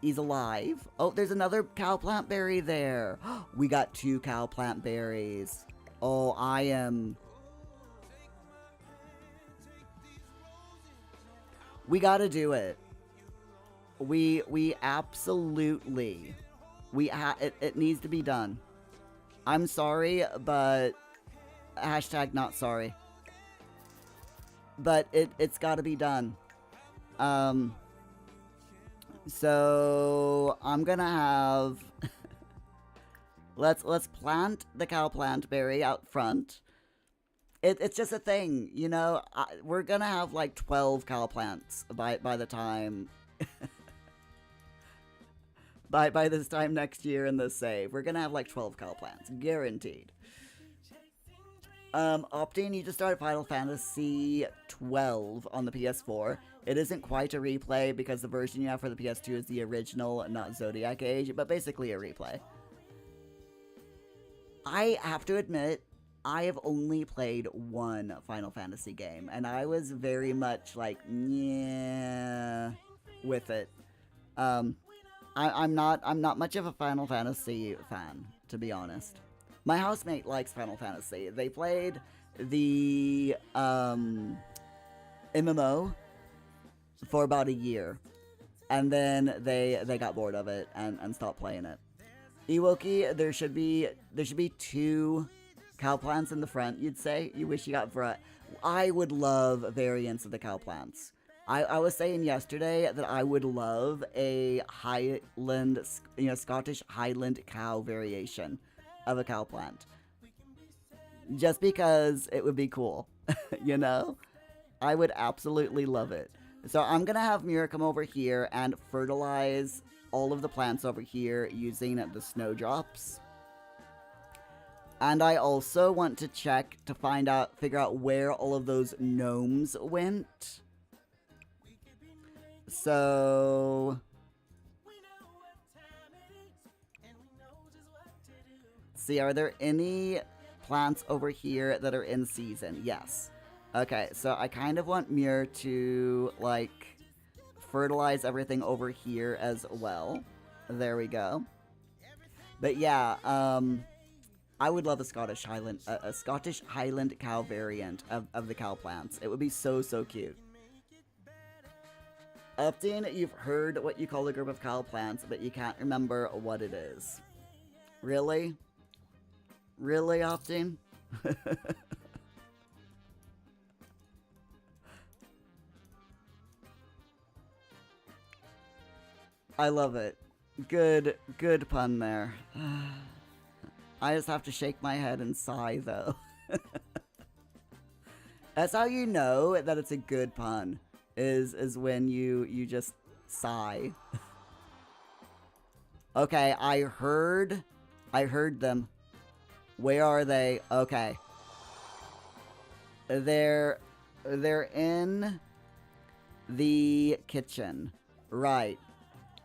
He's alive. Oh, there's another cow plant berry there. We got 2 cow plant berries. Oh, I am... We gotta do it. We absolutely... It needs to be done. I'm sorry, but... Hashtag not sorry. But it's gotta be done. So... I'm gonna have... Let's plant the cow plant berry out front. It's just a thing, we're gonna have like 12 cow plants by the time... by this time next year in the save. We're gonna have like 12 cow plants. Guaranteed. Opting, you just started Final Fantasy 12 on the PS4. It isn't quite a replay because the version you have for the PS2 is the original, not Zodiac Age, but basically a replay. I have to admit, I have only played one Final Fantasy game, and I was very much like, yeah, with it. I'm not much of a Final Fantasy fan, to be honest. My housemate likes Final Fantasy. They played the MMO for about a year, and then they got bored of it and stopped playing it. Ewoki, there should be 2 cow plants in the front, you'd say? You wish you got I would love variants of the cow plants. I was saying yesterday that I would love a Highland, Scottish Highland cow variation of a cow plant. Just because it would be cool, I would absolutely love it. So I'm gonna have Mira come over here and fertilize all of the plants over here using the snowdrops. And I also want to check to figure out where all of those gnomes went. So... see, are there any plants over here that are in season? Yes. Okay, so I kind of want Muir to, like, fertilize everything over here as well. There we go. But yeah, I would love a Scottish Highland cow variant of the cow plants. It would be so, so cute. Upton, you've heard what you call a group of cow plants, but you can't remember what it is. Really? Really, Upton? I love it. Good pun there. I just have to shake my head and sigh, though. That's how you know that it's a good pun, is when you just sigh. Okay, I heard them. Where are they? Okay. They're in the kitchen. Right.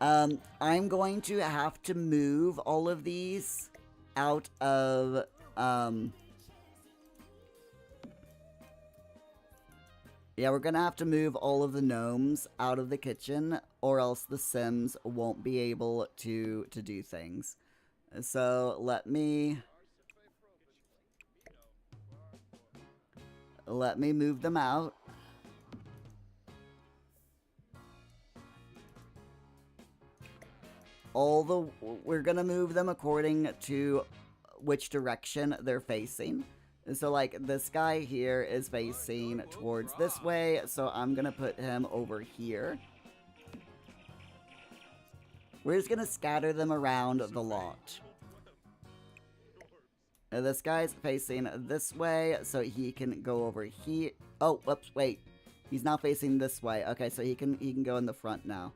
I'm going to have to move all of these out of, yeah, we're gonna have to move all of the gnomes out of the kitchen, or else the Sims won't be able to do things. So, let me move them out. We're gonna move them according to which direction they're facing. So, like, this guy here is facing towards this way, so I'm gonna put him over here. We're just gonna scatter them around the lot. Now, this guy's facing this way, so he can go over here. Oh, whoops, wait. He's now facing this way. Okay, so he can go in the front now.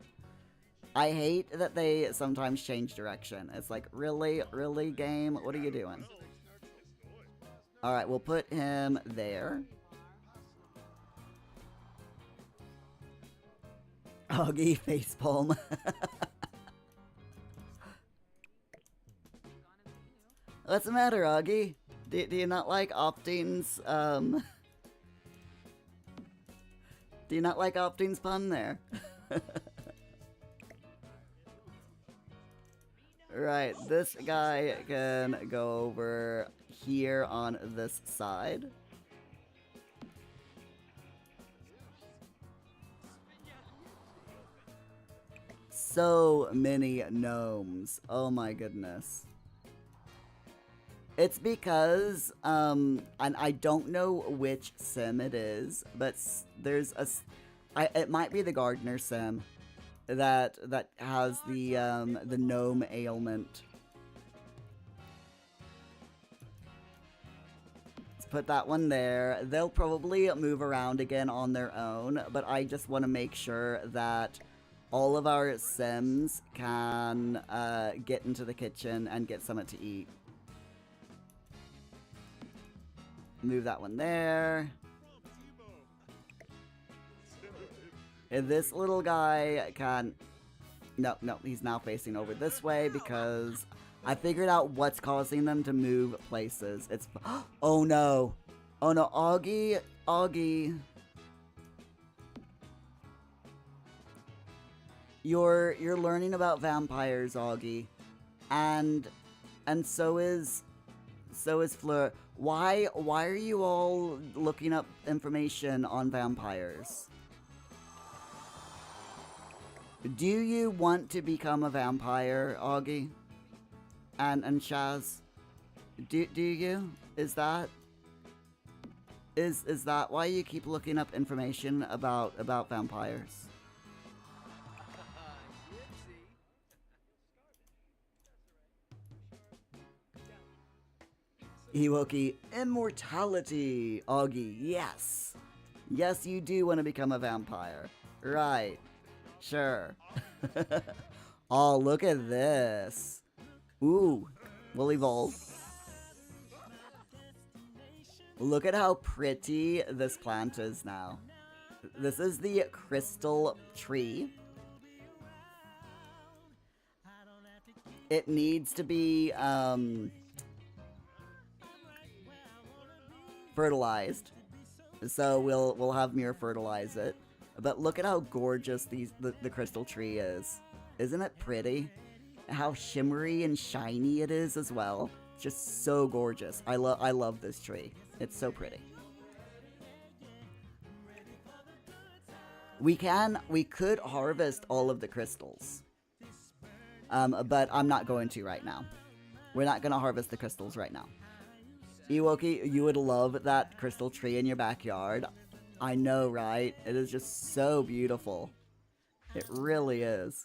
I hate that they sometimes change direction. It's like, really, game? What are you doing? Alright, we'll put him there. Augie facepalm. What's the matter, Augie? Do you not like Optine's, do you not like Optine's pun there? Right, this guy can go over here on this side. So many gnomes. Oh my goodness. It's because, and I don't know which sim it is, but there's it might be the gardener sim that has the gnome ailment. Let's put that one there. They'll probably move around again on their own, but I just want to make sure that all of our Sims can get into the kitchen and get something to eat. Move that one there. And this little guy can... No, he's now facing over this way because I figured out what's causing them to move places. It's... Oh no! Oh no, Augie! You're learning about vampires, Augie. And so is Fleur. Why are you all looking up information on vampires? Do you want to become a vampire, Augie? And Shaz? Do you? Is that why you keep looking up information about vampires? Ewoki, immortality, Augie, yes. Yes, you do want to become a vampire. Right. Sure. Oh, look at this. Ooh, we'll evolve. Look at how pretty this plant is now. This is the crystal tree. It needs to be, fertilized. So we'll have Mirror fertilize it. But look at how gorgeous the crystal tree is. Isn't it pretty? How shimmery and shiny it is as well. Just so gorgeous. I love this tree. It's so pretty. We could harvest all of the crystals. But I'm not going to right now. We're not going to harvest the crystals right now. Ewoki, you would love that crystal tree in your backyard. I know, right? It is just so beautiful. It really is.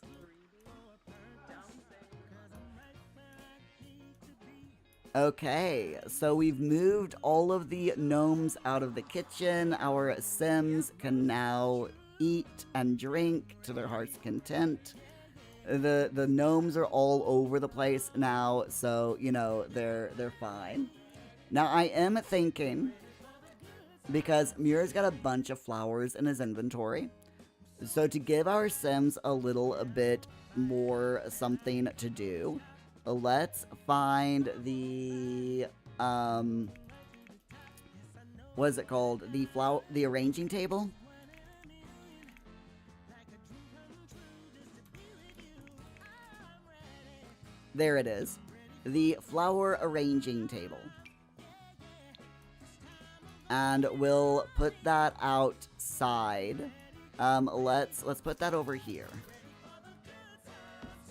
Okay, so we've moved all of the gnomes out of the kitchen. Our Sims can now eat and drink to their heart's content. The gnomes are all over the place now, so you know they're fine. Now I am thinking, because Muir's got a bunch of flowers in his inventory, so to give our Sims a little bit more something to do, let's find the what is it called? The arranging table. There it is. The flower arranging table. And we'll put that outside. Let's put that over here.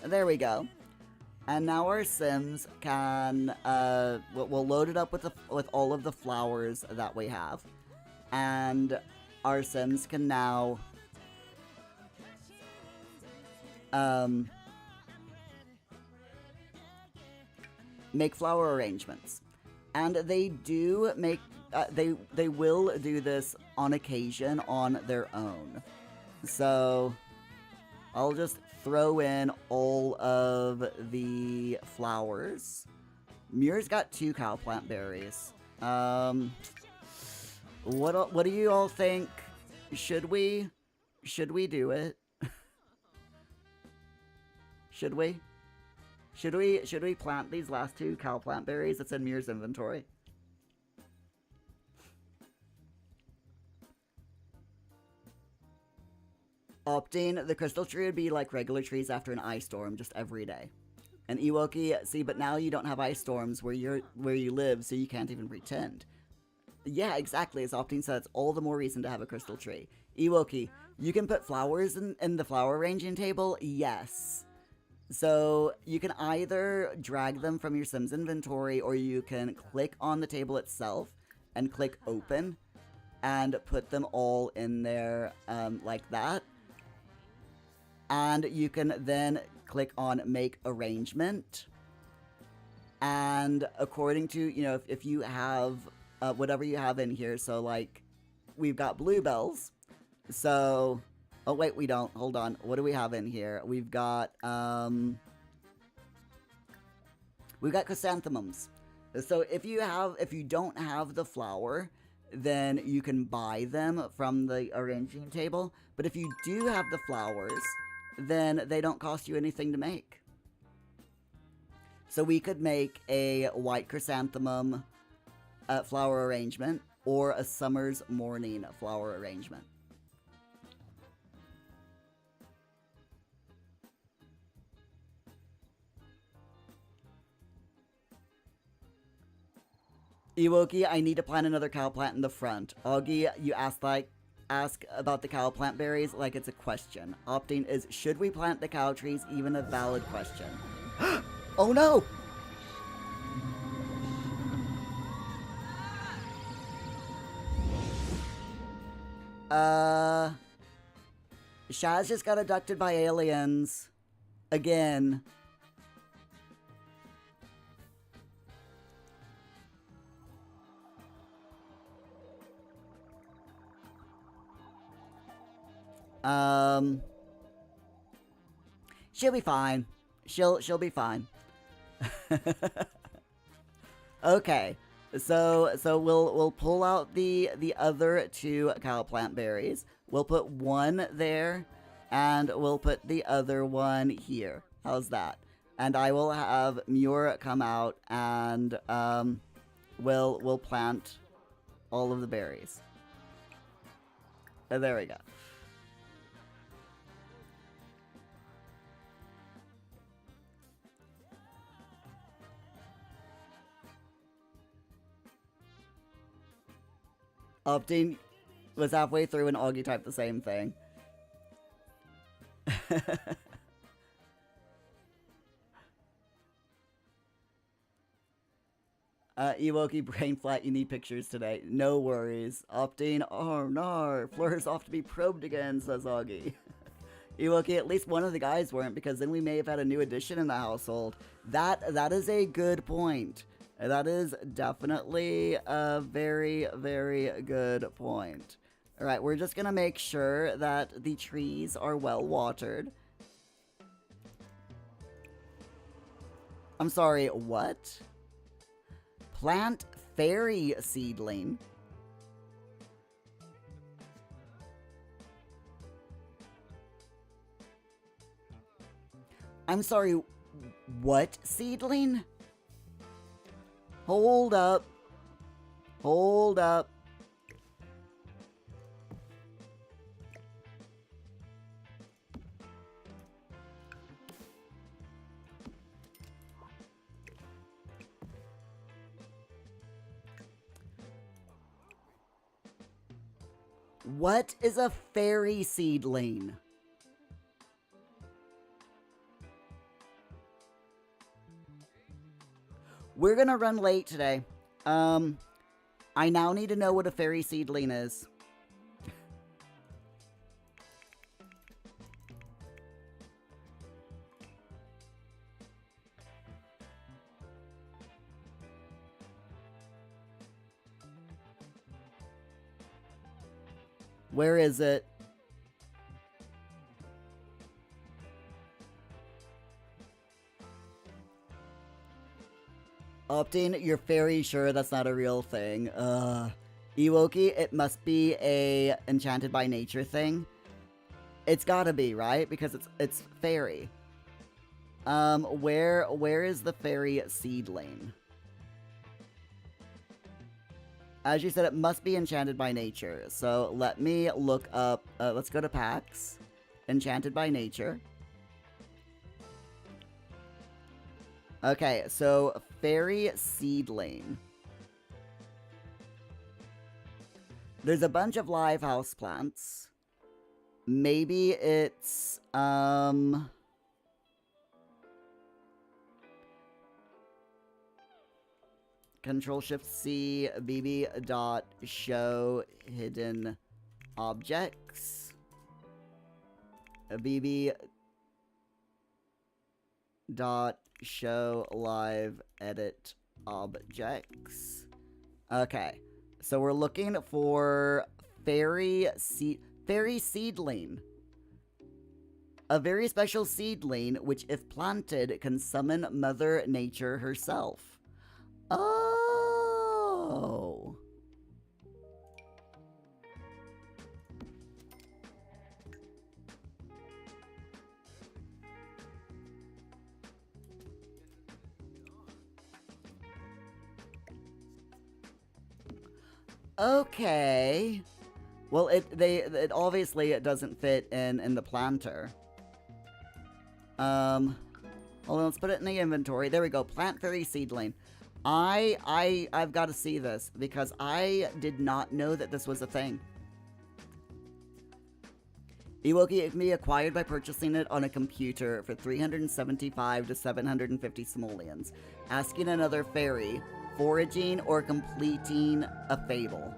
There we go. And now our Sims can we'll load it up with all of the flowers that we have. And our Sims can now make flower arrangements. And they do make they will do this on occasion on their own. So I'll just throw in all of the flowers. Muir's got 2 cow plant berries. What do you all think? Should we do it? Should we plant these last 2 cow plant berries that's in Muir's inventory? Opting, the crystal tree would be like regular trees after an ice storm, just every day. And Ewoki, see, but now you don't have ice storms where you live, so you can't even pretend. Yeah, exactly, as Opting said, it's all the more reason to have a crystal tree. Ewoki, you can put flowers in the flower arranging table? Yes. So you can either drag them from your Sims inventory, or you can click on the table itself and click open and put them all in there like that. And you can then click on make arrangement. And according to, you know, if you have whatever you have in here, so like we've got bluebells. So, oh wait, we don't. Hold on. What do we have in here? We've got chrysanthemums. So if you don't have the flower, then you can buy them from the arranging table. But if you do have the flowers, then they don't cost you anything to make. So we could make a white chrysanthemum flower arrangement or a summer's morning flower arrangement. Ewoki, I need to plant another cow plant in the front. Augie, you ask about the cow plant berries like it's a question. Opting is, should we plant the cow trees? Even a valid question. Oh no! Shaz just got abducted by aliens. Again. She'll be fine. She'll be fine. Okay. So we'll pull out the other 2 cow plant berries. We'll put one there, and we'll put the other one here. How's that? And I will have Muir come out, and we'll plant all of the berries. There we go. Opting was halfway through and Augie typed the same thing. Ewoki brain flat, you need pictures today. No worries. Opting, oh no, Fleur is off to be probed again, says Augie. Ewoki, at least one of the guys weren't, because then we may have had a new addition in the household. That is a good point. That is definitely a very, very good point. Alright, we're just gonna make sure that the trees are well watered. I'm sorry, what? Plant fairy seedling. I'm sorry, what seedling? Hold up. Hold up. What is a fairy seedling? We're gonna run late today. I now need to know what a fairy seedling is. Where is it? Opting, you're very sure that's not a real thing. Ewoki, it must be a enchanted by nature thing. It's gotta be, right? Because it's fairy. Where is the fairy seedling? As you said, it must be enchanted by nature. So let me look up, let's go to packs. Enchanted by nature. Okay, so fairy seedling. There's a bunch of live house plants. Maybe it's, Control-Shift-C, BB dot show hidden objects. BB dot show live edit objects. Okay, so we're looking for fairy seedling. A very special seedling which, if planted, can summon Mother Nature herself. Oh. Okay. Well, it obviously it doesn't fit in the planter. Hold on, let's put it in the inventory. There we go. Plant fairy seedling. I've got to see this because I did not know that this was a thing. Ewoki, it can be acquired by purchasing it on a computer for 375 to 750 simoleons. Asking another fairy, foraging, or completing a fable.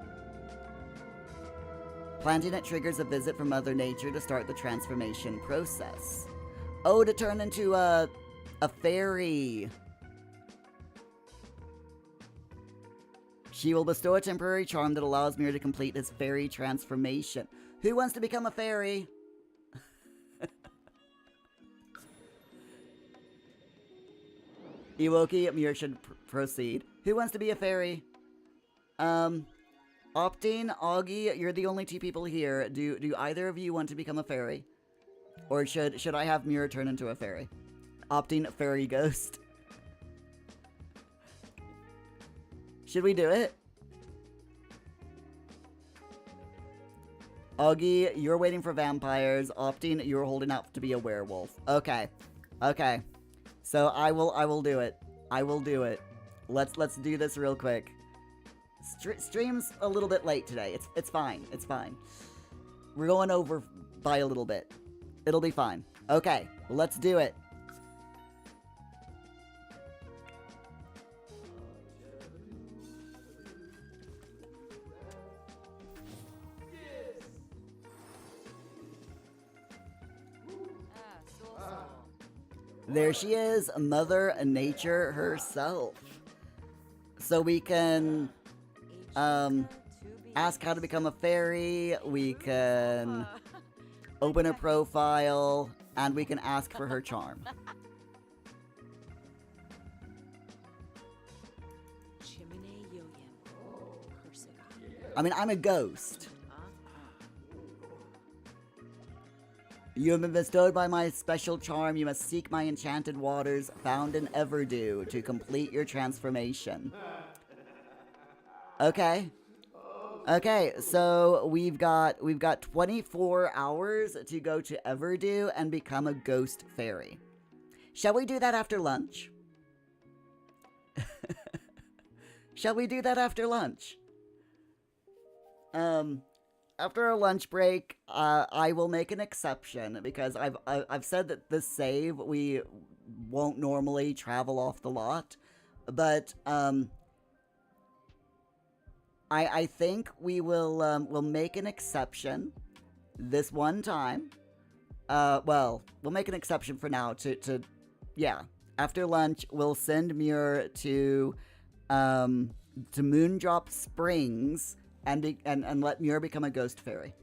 Planting it triggers a visit from Mother Nature to start the transformation process. Oh, to turn into a fairy. She will bestow a temporary charm that allows Mir to complete his fairy transformation. Who wants to become a fairy? Ewoki, Mir should proceed. Who wants to be a fairy? Opting, Augie, you're the only two people here. Do either of you want to become a fairy? Or should I have Mir turn into a fairy? Opting fairy ghost. Should we do it? Augie, you're waiting for vampires. Opting, you're holding out to be a werewolf. Okay. Okay. So I will do it. I will do it. Let's do this real quick. Stream's a little bit late today. It's fine. It's fine. We're going over by a little bit. It'll be fine. Okay, let's do it. There she is, Mother Nature herself. So we can ask how to become a fairy, we can open her profile, and we can ask for her charm. I mean, I'm a ghost. You have been bestowed by my special charm. You must seek my enchanted waters found in Everdew to complete your transformation. Okay. Okay, so we've got 24 hours to go to Everdew and become a ghost fairy. Shall we do that after lunch? Shall we do that after lunch? After our lunch break, I will make an exception because I've said that this save we won't normally travel off the lot, but I think we will we'll make an exception this one time. Well, we'll make an exception for now to yeah. After lunch, we'll send Muir to Moondrop Springs and let Muir become a ghost fairy.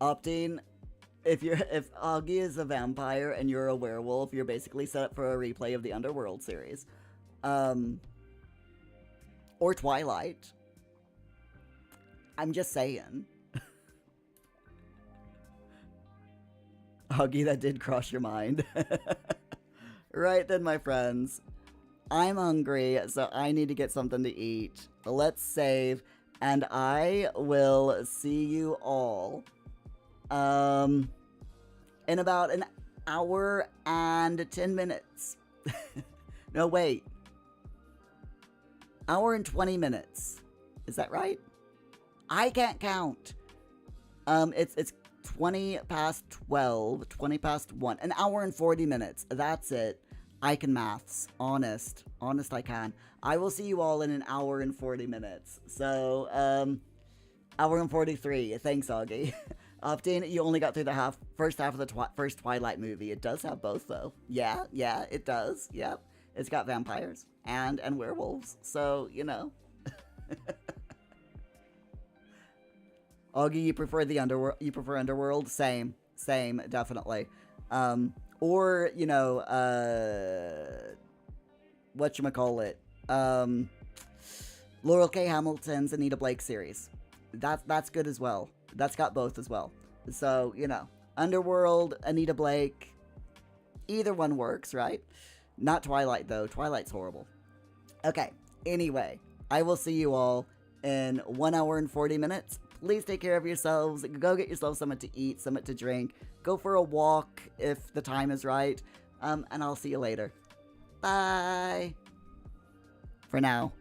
Opting, if Augie is a vampire and you're a werewolf, you're basically set up for a replay of the Underworld series, or Twilight. I'm just saying. Augie, that did cross your mind. Right then, my friends. I'm hungry, so I need to get something to eat. Let's save, and I will see you all in about an hour and 10 minutes. No, wait. Hour and 20 minutes. Is that right? I can't count. It's 20 past 12, 20 past 1. An hour and 40 minutes. That's it. I can maths. Honest I can. I will see you all in an hour and 40 minutes. So, hour and 43. Thanks, Augie. Optin, you only got through the first half of the first Twilight movie. It does have both, though. Yeah, it does. Yep. It's got vampires and werewolves. So, you know. Augie, you prefer the Underworld? You prefer Underworld? Same, definitely. Or, you know, whatchamacallit, Laurel K. Hamilton's Anita Blake series. That's good as well. That's got both as well. So, you know, Underworld, Anita Blake, either one works, right? Not Twilight, though. Twilight's horrible. Okay, anyway, I will see you all in 1 hour and 40 minutes. Please take care of yourselves. Go get yourself something to eat, something to drink. Go for a walk if the time is right. And I'll see you later. Bye. For now.